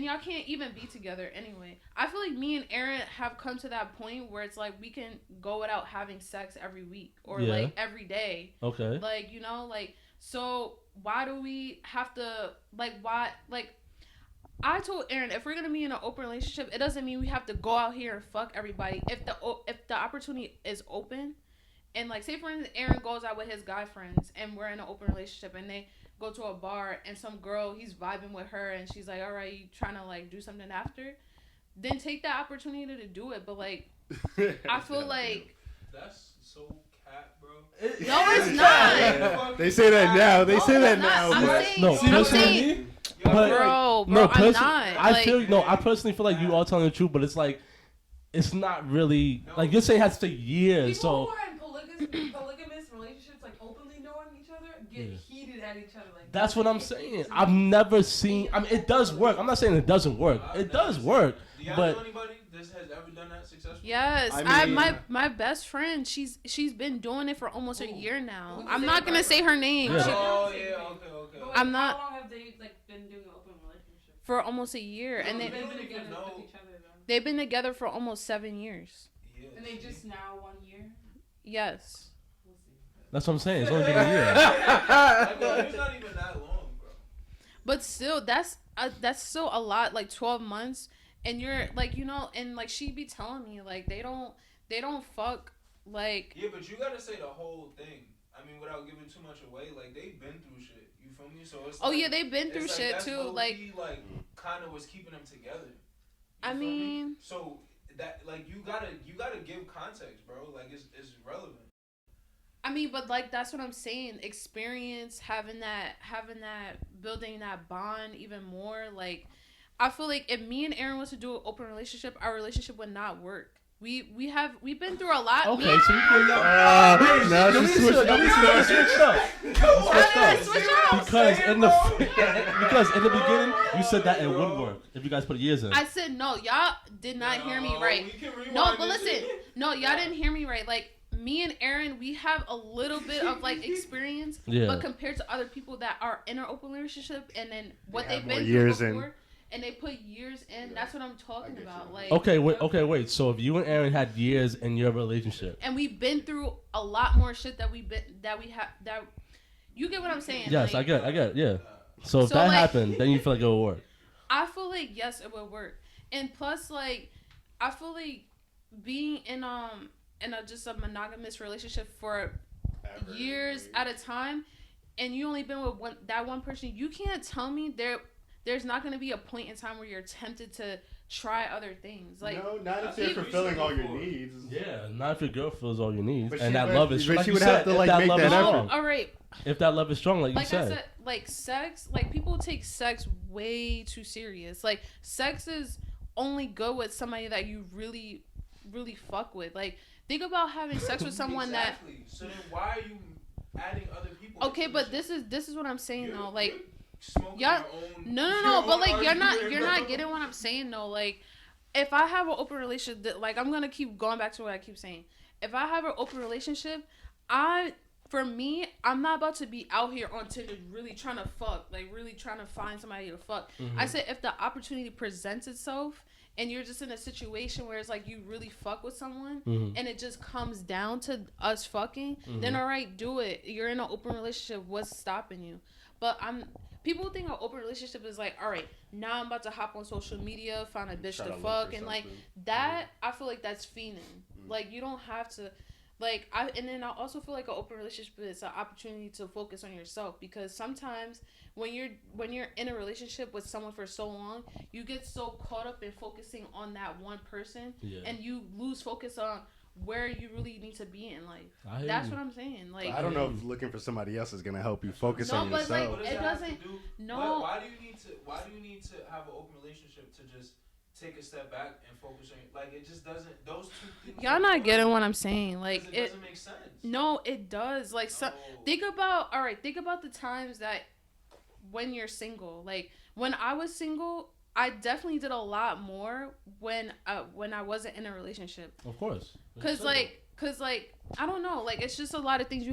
y'all can't even be together anyway. I feel like me and Aaron have come to that point where it's like we can go without having sex every week or Yeah. like every day. Okay. Like, you know, like so why do we have to I told Aaron, if we're gonna be in an open relationship, it doesn't mean we have to go out here and fuck everybody. If the opportunity is open, and like say for instance, Aaron goes out with his guy friends, and we're in an open relationship, and they go to a bar, and some girl he's vibing with her, and she's like, all right, you trying to like do something after, then take that opportunity to do it. But like, I feel like That's so cat, bro. no, it's not. Yeah. They say that now. They No, say that it's not. now. I'm but- saying- No, I'm personally, saying- but Bro, no, I'm personally, not. I Like- feel no. I personally feel like you are telling the truth, but it's like it's not really like you're saying it has to take years. People So who are in polygamous relationships, like openly knowing each other, get Yeah. heated at each other. Like that's what I'm saying. I've never seen. I mean, it does work. I'm not saying it doesn't work. It does work, Do y'all but know anybody that has ever done that successfully? Yes, I mean- my best friend. She's been doing it for almost a year now. Who I'm say not gonna that? say her name. Yeah. She- Oh yeah, okay. But, like, I'm not- How long have they like been doing an open relationship? for almost a year, and They've they been don't together even know. with each other though. they've been together for almost 7 years. Yeah, And they just now 1 year. Yes. We'll see. that's what I'm saying. It's only been a year. Like, bro, it's not even that long, bro. But still, that's still a lot. Like 12 months, and you're like, you know, and like she be telling me like they don't fuck like. Yeah, but you gotta say the whole thing. I mean, without giving too much away, like they've been through shit. You feel me? So it's Oh like, yeah, they've been through it's shit that's too. low-key, Like kind of was keeping them together. You I feel me? mean, So that like you gotta give context, bro. Like it's relevant. but like that's what I'm saying. Experience, having that, building that bond even more. Like, I feel like if me and Aaron was to do an open relationship, our relationship would not work. We've been through a lot. Okay, Me- so you can Now you she need to switched switch up. up. How did I switch up? Because in the beginning you said that it would work if you guys put years in. I said no. Y'all did not hear me right. We can rewind No, but this listen. shit. No, y'all didn't hear me right. Like me and Aaron, we have a little bit of like experience, Yeah. but compared to other people that are in an open relationship and then what They they've have more been years through in. before, and they put years in. That's what I'm talking get about. you. Like Okay, wait. So if you and Aaron had years in your relationship, and we've been through a lot more shit that we have. You get what I'm saying? yes, like, I get, yeah. So if So, that like- happened, then you feel like it will work. I feel like yes, it would work, and plus like I feel like being in just a monogamous relationship for years at a time, and you only been with one person, you can't tell me there's not going to be a point in time where you're tempted to try other things. Like No, not if they're Even- fulfilling all your needs. Yeah, not if your girl feels all you need, But and she that would- love is but like she you would said, have to, if like, that make love that is effort. strong. all right, If that love is strong, like you like I said. said, like sex, like people take sex way too serious. Like sex is only good with somebody that you really, really fuck with. Like think about having sex with someone that. Exactly. So then why are you adding other people? Okay, into but this this is what I'm saying shit? though. You're- Like you're smoking y'all- your own- no, your but own like you're argument, not bro. getting what I'm saying though. Like if I have an open relationship, like I'm gonna keep going back to what I keep saying. If I have an open relationship, I for me, I'm not about to be out here on Tinder really trying to fuck, like really trying to find somebody to fuck. I said if the opportunity presents itself and you're just in a situation where it's like you really fuck with someone and it just comes down to us fucking, then all right, do it. You're in an open relationship. What's stopping you? But people think an open relationship is like, all right, now I'm about to hop on social media, find a bitch to fuck, and like that. I feel like that's fiending. Like you don't have to. Like and then I also feel like an open relationship is an opportunity to focus on yourself, because sometimes when you're in a relationship with someone for so long, you get so caught up in focusing on that one person, and you lose focus on where you really need to be in life. That's what I'm saying. Like I don't know if looking for somebody else is gonna help you focus on yourself. No, but like it doesn't. No. Why do you need to have an open relationship to just take a step back and focus on like it just doesn't. Those two things. Y'all not getting what I'm saying. Like it doesn't make sense. No, it does. Like so, think about the times that when you're single. Like when I was single, I definitely did a lot more when I wasn't in a relationship. Of course. Cause I don't know, like it's just a lot of things.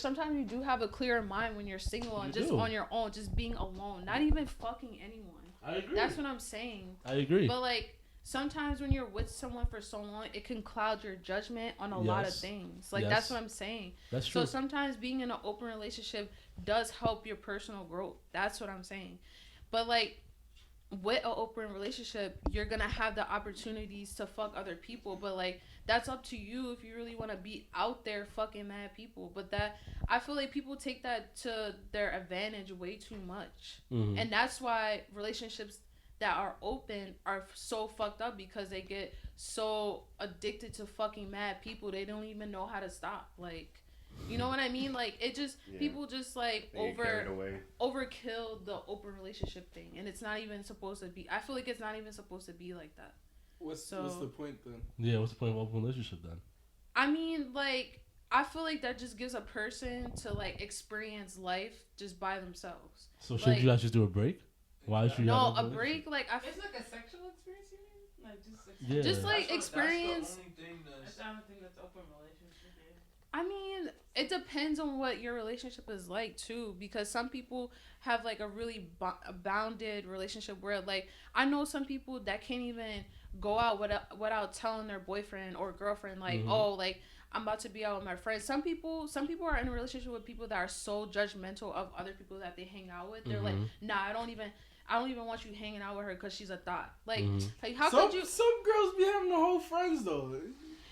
Sometimes you do have a clearer mind when you're single and just on your own, just being alone, not even fucking anyone. I agree. That's what I'm saying. I agree. But like sometimes when you're with someone for so long, it can cloud your judgment on a lot of things. Like that's what I'm saying. That's true. So sometimes being in an open relationship does help your personal growth. That's what I'm saying. But like with an open relationship, you're gonna have the opportunities to fuck other people, but like that's up to you if you really want to be out there fucking mad people. But that I feel like people take that to their advantage way too much, and that's why relationships that are open are so fucked up, because they get so addicted to fucking mad people they don't even know how to stop. Like, you know what I mean? Like it just people just like overkill the open relationship thing, and it's not even supposed to be. I feel like it's not even supposed to be like that. What's the point then? Yeah, what's the point of open relationship then? I mean, like I feel like that just gives a person to like experience life just by themselves. So should you guys just do a break? Why should you? No, a break like it's like a sexual experience, you mean? Like just like experience. That's the only thing I don't think that's open relationship. I mean, it depends on what your relationship is like too, because some people have like a really bounded relationship where like I know some people that can't even go out without telling their boyfriend or girlfriend like, oh, like I'm about to be out with my friends. Some people are in a relationship with people that are so judgmental of other people that they hang out with. They're like, nah, I don't even want you hanging out with her because she's a thought. Like how could you? Some girls be having the whole friends though.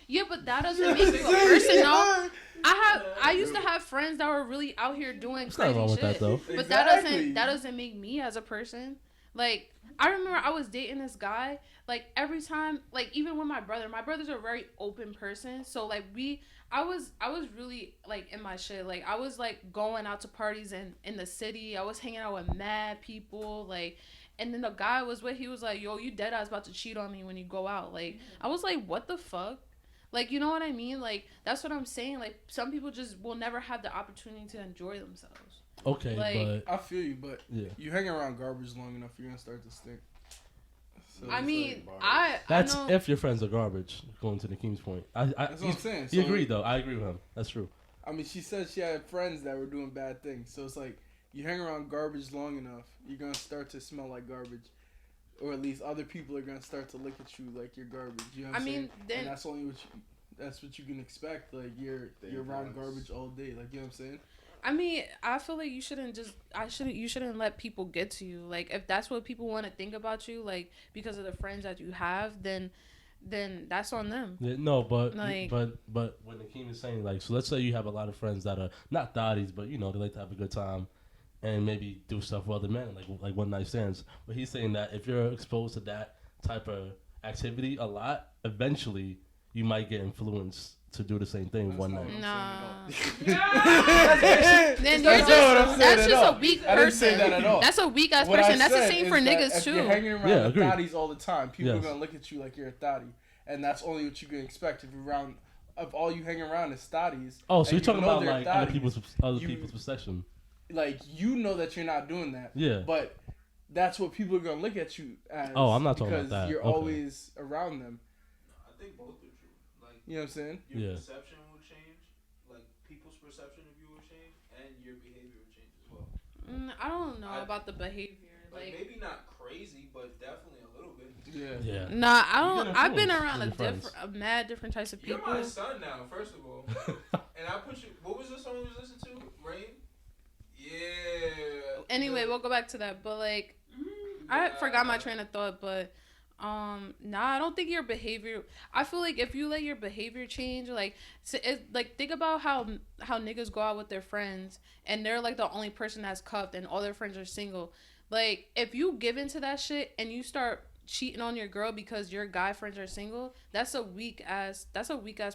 Yeah, but that doesn't make you a person, though. I used to have friends that were really out here doing crazy shit. That, though. But that doesn't make me as a person. Like I remember I was dating this guy. Like every time, like even with my brother's a very open person. So like I was really like in my shit. Like I was like going out to parties in the city. I was hanging out with mad people. Like. And then the guy I was with, he was like, yo, you dead ass about to cheat on me when you go out. Like I was like, what the fuck? Like, you know what I mean? Like, that's what I'm saying. Like, some people just will never have the opportunity to enjoy themselves. Okay, like, but... I feel you, but you hang around garbage long enough, you're going to start to stink. So I mean, That's I know. if your friends are garbage, going to the King's point. That's what I'm saying. He agreed, though. I agree with him. That's true. I mean, she said she had friends that were doing bad things. So it's like, you hang around garbage long enough, you're going to start to smell like garbage. Or at least other people are going to start to look at you like you're garbage. You know what I'm saying? Then... And that's what you can expect. Like you're around garbage all day. Like, you know what I'm saying? I mean, I feel like you shouldn't let people get to you. Like if that's what people want to think about you, like because of the friends that you have, then that's on them. Yeah, no, but like, but when Akeem is saying like, so let's say you have a lot of friends that are not thotties, but you know they like to have a good time and maybe do stuff with other men, like one night stands. But he's saying that if you're exposed to that type of activity a lot, eventually you might get influenced to do the same thing one night. Nah. Then that's just a weak person. I didn't say that at all. That's a weak ass person. That's the same for niggas too. If you're hanging around with thotties all the time, people are gonna look at you like you're a thottie, and that's only what you can expect if you're around. If all you hang around is thotties. Oh, so you're talking about like other people's perception. Like you know that you're not doing that. Yeah. But that's what people are gonna look at you as. Oh, I'm not talking about that. Because you're always around them. I think both are true. Like you know what I'm saying? Your perception will change. Like people's perception of I don't know I- about the behavior. Like maybe not crazy, but definitely a little bit. Yeah. Nah, I You don't. get I've been influenced around with your friends. a mad different types of people. You're my son now, first of all. And I put you. What was the song we was listening to? Rain. Yeah. Anyway, we'll go back to that. But like, I forgot my train of thought. But I don't think your behavior. I feel like if you let your behavior change, like, like think about how niggas go out with their friends and they're like the only person that's cuffed and all their friends are single. Like, if you give into that shit and you start cheating on your girl because your guy friends are single, that's a weak ass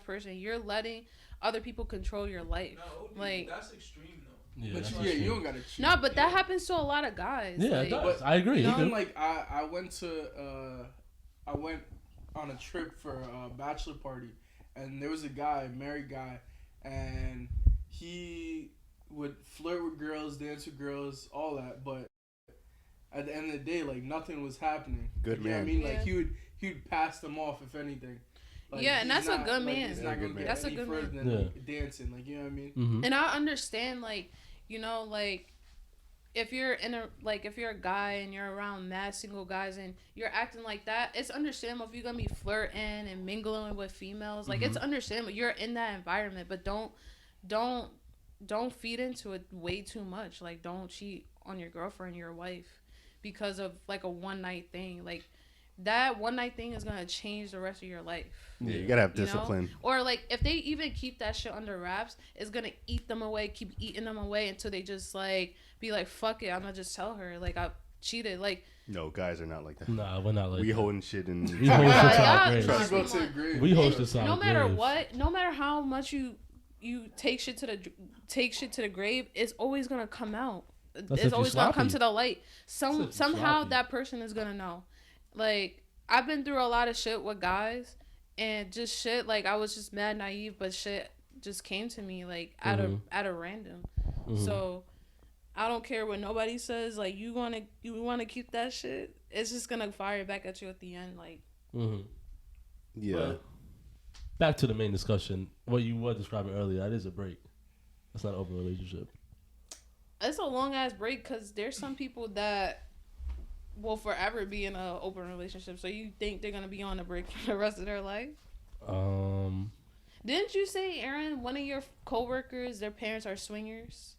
person. You're letting other people control your life. No, dude, like, that's extreme though. Yeah, But that's yeah, true. you don't gotta cheat. no, but that happens to a lot of guys. Yeah, like, it does. I agree. You You know, do. like I went on a trip for a bachelor party, and there was a guy, married guy, and he would flirt with girls, dance with girls, all that, but at the end of the day, like, nothing was happening. Good You know what I man. mean? Yeah. Like, he would pass them off, if anything. Like, Yeah, and he's that's a not- good like, man. He's Yeah, not good gonna man. get That's a any good further man. than Yeah. like, dancing. Like, you know what I mean? Mhm. And I understand, like, you know, like, if you're if you're a guy and you're around mad single guys and you're acting like that, it's understandable if you're gonna be flirting and mingling with females. Like, it's understandable. You're in that environment, but don't feed into it way too much. Like, don't cheat on your girlfriend, your wife, because of like a one night thing. Like, that one night thing is gonna change the rest of your life. Yeah, you gotta have You know? discipline. Or like, if they even keep that shit under wraps, it's gonna eat them away, keep eating them away until they just like be like, fuck it, I'm gonna just tell her like I cheated. Like, No, guys are not like that. Nah, we're not like We that. holding shit in. We hold shit to Yeah, our graves. yeah. Trust go to the grave. We host this no out matter graves. what, no matter how much you take shit to the grave, it's always gonna come out. if It's you always gonna come sloppy. to the light. That's if you Somehow sloppy. that person is gonna know. Like, I've been through a lot of shit with guys, and just shit, like, I was just mad naive, but shit just came to me like at a random. So I don't care what nobody says. Like, you wanna keep that shit, it's just gonna fire back at you at the end. Like, Yeah. But back to the main discussion. What you were describing earlier, that is a break. That's not an open relationship. it's a long ass break because there's some people that will forever be in an open relationship. So you think they're gonna be on a break for the rest of their life? Didn't you say, Aaron, one of your coworkers, their parents are swingers?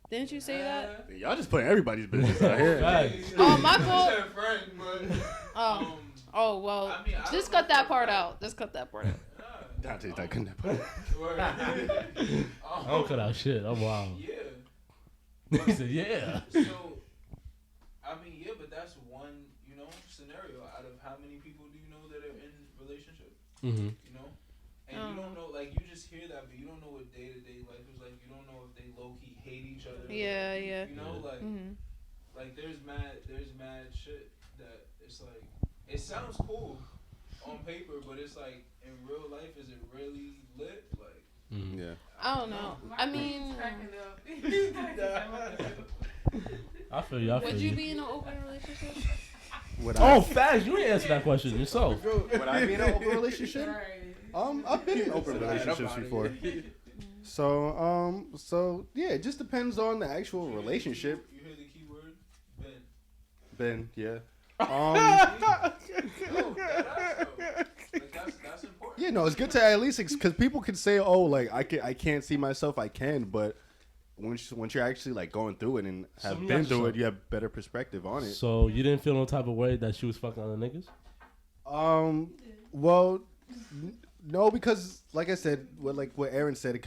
Didn't you say that? Y'all just putting everybody's business out here. Facts. Oh, my I fault. said friend, but Oh well, I mean, I just don't cut know that for part a fact. out. Just cut that part out. Dante's not cutting that part. Word. I don't cut out shit. I'm wild. Yeah. He said, yeah. So, I mean, yeah, but that's one, scenario out of how many people do you know that are in relationships? Mm-hmm. You know, and you don't know, like, you just hear that, but you don't know what day to day life is like. You don't know if they low key hate each other. Yeah, yeah. You know, like, like there's mad shit that it's like, it sounds cool on paper, but it's like in real life, is it really lit? Like, Yeah. I don't know. I mean, I feel you. would you be in an open relationship? Oh, facts. You didn't answer that question yourself. Would I be in an open relationship? Right. I've been in open Alright, I'm relationships outta before. here. So yeah, it just depends on the actual relationship. You hear the key word? Ben. Ben, yeah. No, that's important. Yeah, no, it's good to at least because people can say, "Oh, like I can't see myself." I can, but once you're actually like going through it and So have let me been ask you through it, something. you have better perspective on it. So you didn't feel no type of way that she was fucking other niggas? Well, no, because like I said, what Aaron said, it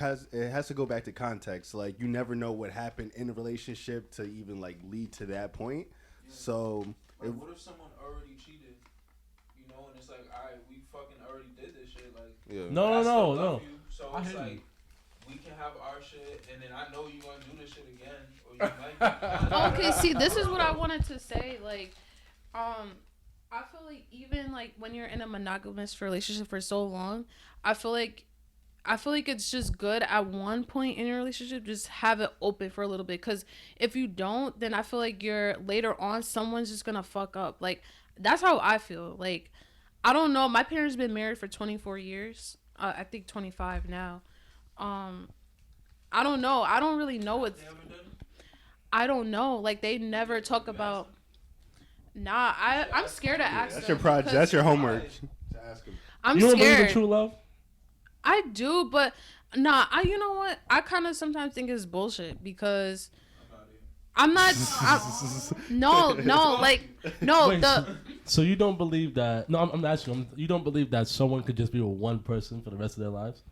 has to go back to context. Like, you never know what happened in a relationship to even like lead to that point. Yeah. So, Like, what if someone already cheated? And it's like, all right, we fucking already did this shit. Like, yeah. No. I still love No. you, so I it's hear like, you. we can have our shit, and then I know you're gonna do this shit again, or you might. Okay, see, this is what I wanted to say. Like, I feel like even like when you're in a monogamous relationship for so long, I feel like it's just good at one point in your relationship, just have it open for a little bit. Because if you don't, then I feel like you're later on, someone's just gonna fuck up. Like, that's how I feel. Like, I don't know. My parents been married for 24 years. I think 25 now. I don't know. I don't really know what. I don't know. Like they never talk about. Nah, I'm scared to ask. That's them your project. because That's your homework. To ask him. I'm You don't believe in scared. true love? I do, but nah. You know what? I kind of sometimes think it's bullshit because I'm not. No, like no. Wait, The so you don't believe that? No, I'm asking you. You don't believe that someone could just be with one person for the rest of their lives?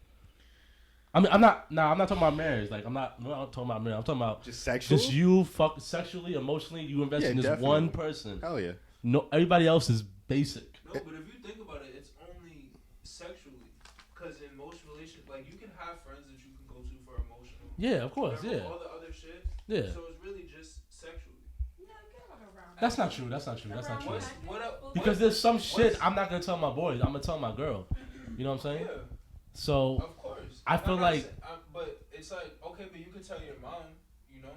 I mean, I'm not. Nah, I'm not talking about marriage. Like, I'm not talking about marriage. I'm talking about Just sexual. just you, fuck, sexually, emotionally. You invest Yeah, in this definitely. one person. Hell yeah. No, everybody else is basic. No, but if you think about it, it's only sexually. Because in most relationships, like, you can have friends that you can go to for emotional. Yeah, of course. Whatever, Yeah, all the other shit. yeah. So it's really just sexually. That's not true. That's not true. That's not true. What up? Because there's some shit I'm not gonna tell my boys. I'm gonna tell my girl. You know what I'm saying? Yeah, So of course. I And feel I'm not like- saying- but it's like, okay, but you can tell your mom, you know.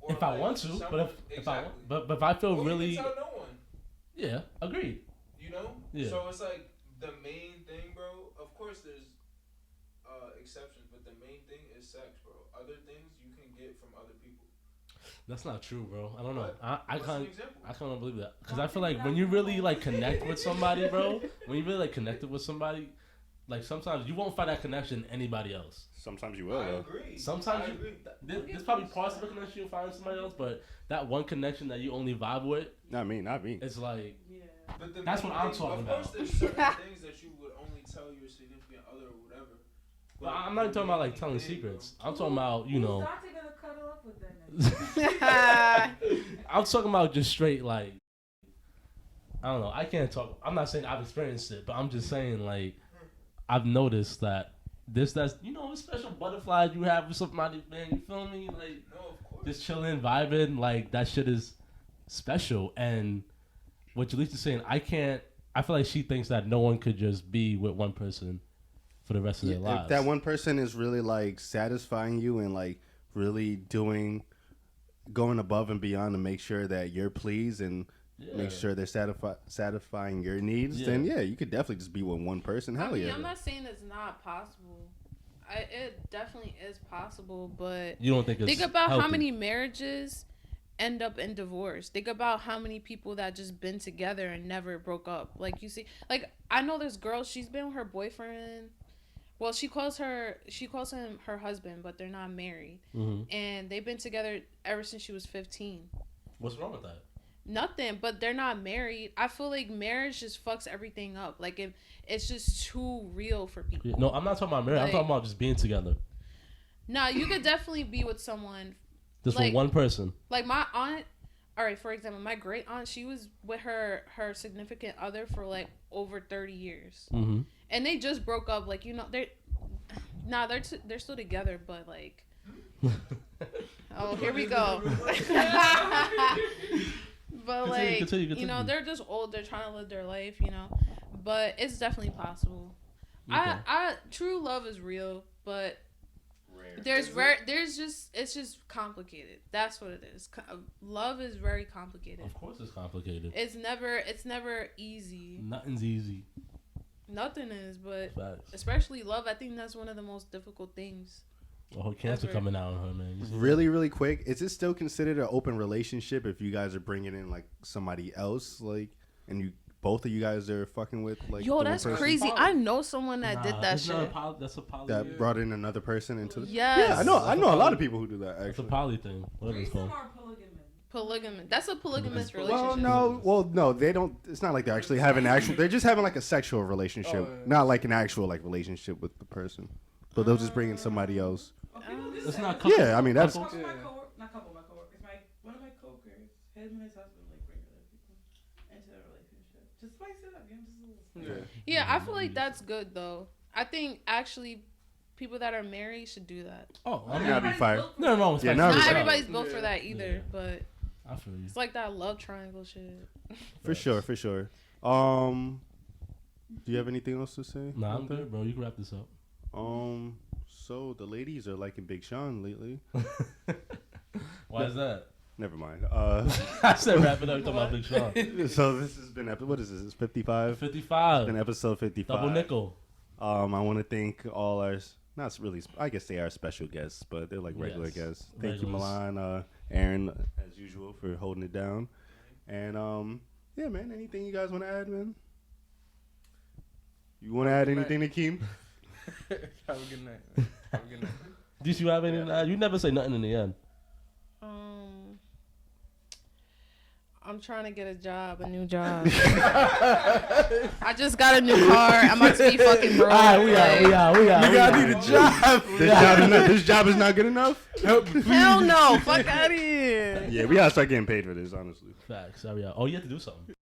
Or if I like want to, but someone- if I exactly. but if I feel Or really, you can tell no one. yeah, agreed. You know? Yeah. So it's like the main thing, bro. Of course, there's exceptions, but the main thing is sex, bro. Other things you can get from other people. That's not true, bro. I don't know. What? I What's can't. an example? I can't believe that because I feel like when you really like connect with somebody, bro. When you really like connected with somebody, like sometimes you won't find that connection in anybody else. Sometimes you will. I Though. agree. Sometimes I you, agree. there's probably parts of the connection you'll find in somebody else, but that one connection that you only vibe with, Not me. Not me. it's like But the That's main what I'm thing- talking of about. course, there's certain things that you would only tell your significant other or whatever. But I'm not talking about like telling secrets. I'm talking about Gonna cuddle up with them. I'm talking about just straight like I don't know. I can't talk. I'm not saying I've experienced it, but I'm just saying like I've noticed that that's a special butterflies you have with somebody, man. You feel me? Like No, of course. just chilling, vibing, like that shit is special. And what Jaleesa's saying, I feel like she thinks that no one could just be with one person for the rest of their lives. If that one person is really like satisfying you and like really going above and beyond to make sure that you're pleased and make sure they're satisfying your needs, then yeah, you could definitely just be with one person. Hell yeah. I'm not saying it's not possible. It definitely is possible, but You don't think it's think about how healthy. many marriages end up in divorce. Think about how many people that just been together and never broke up. Like you see, like I know this girl. She's been with her boyfriend. Well, she calls him her husband, but they're not married, and they've been together ever since she was 15. What's wrong with that? Nothing, but they're not married. I feel like marriage just fucks everything up. Like it's just too real for people. No, I'm not talking about marriage. I'm talking about just being together. No, you could definitely be with someone. Just Like- with one person. Like my aunt, all right, for example, my great aunt, she was with her significant other for like over 30 years. Mm-hmm. And they just broke up. Like, they're still together, but like, oh, here we go. But like, continue. they're just old. They're trying to live their life, but it's definitely possible. Okay. True love is real, but Rare. it's just complicated. That's what it is. Love is very complicated. Of course it's complicated. It's never easy. Nothing's easy. Nothing is, but Facts. especially love. I think that's one of the most difficult things. Oh, cancer Ever. coming out on her, man. You see Really, really quick. Is it still considered an open relationship if you guys are bringing in like somebody else, like, and both of you guys are fucking with like? Yo, the that's one person crazy. I know someone that Nah, did that it's not shit. that's a poly. that brought in another person into the. Yes. Yeah, I know a lot of people who do that. It's a Actually. poly thing. Whatever it's Threesome called. or polygamous? Polygamous. That's a polygamous Well, relationship. No, they don't. It's not like they're actually having actual. They're just having like a sexual relationship, Oh, yeah. not like an actual like relationship with the person. But they'll just bring in somebody else. Oh, people do It's that. not couple. Yeah, I mean, that's- couple. My coworker, not couple, my coworkers. One of my coworkers, him and his husband like bring other people into a relationship. Just spice it up, give them just a little. Yeah. Yeah, I feel like that's good though. I think actually people that are married should do that. Oh, I Yeah, mean, that'd be fire. no, no, Yeah, it's no, fine. Not Yeah. everybody's built for Yeah. that either, Yeah. but I feel you. it's like that love triangle shit. For sure. Do you have anything else to say? Nah, I'm good, bro. You can wrap this up. So the ladies are liking Big Sean lately. Why is that? Never mind. I said wrap it up. Talking about Big Sean. So this has been what is this? It's 55. 55. Been episode 55. Double nickel. I want to thank all our not really. I guess they are special guests, but they're like regular Yes, guests. Thank you, regulars. Milan. Aaron, as usual, for holding it down. And yeah, man. Anything you guys want to add, man? You want to add anything, Akeem? Have a good night. Man. Have a good night. Did you have anything to add? You never say nothing in the end. I'm trying to get a new job. I just got a new car. I'm about to be fucking broke. We gotta need a job. This job is not good enough? Hell no. Fuck out of here. Yeah, we gotta start getting paid for this, honestly. Facts. Oh, you have to do something.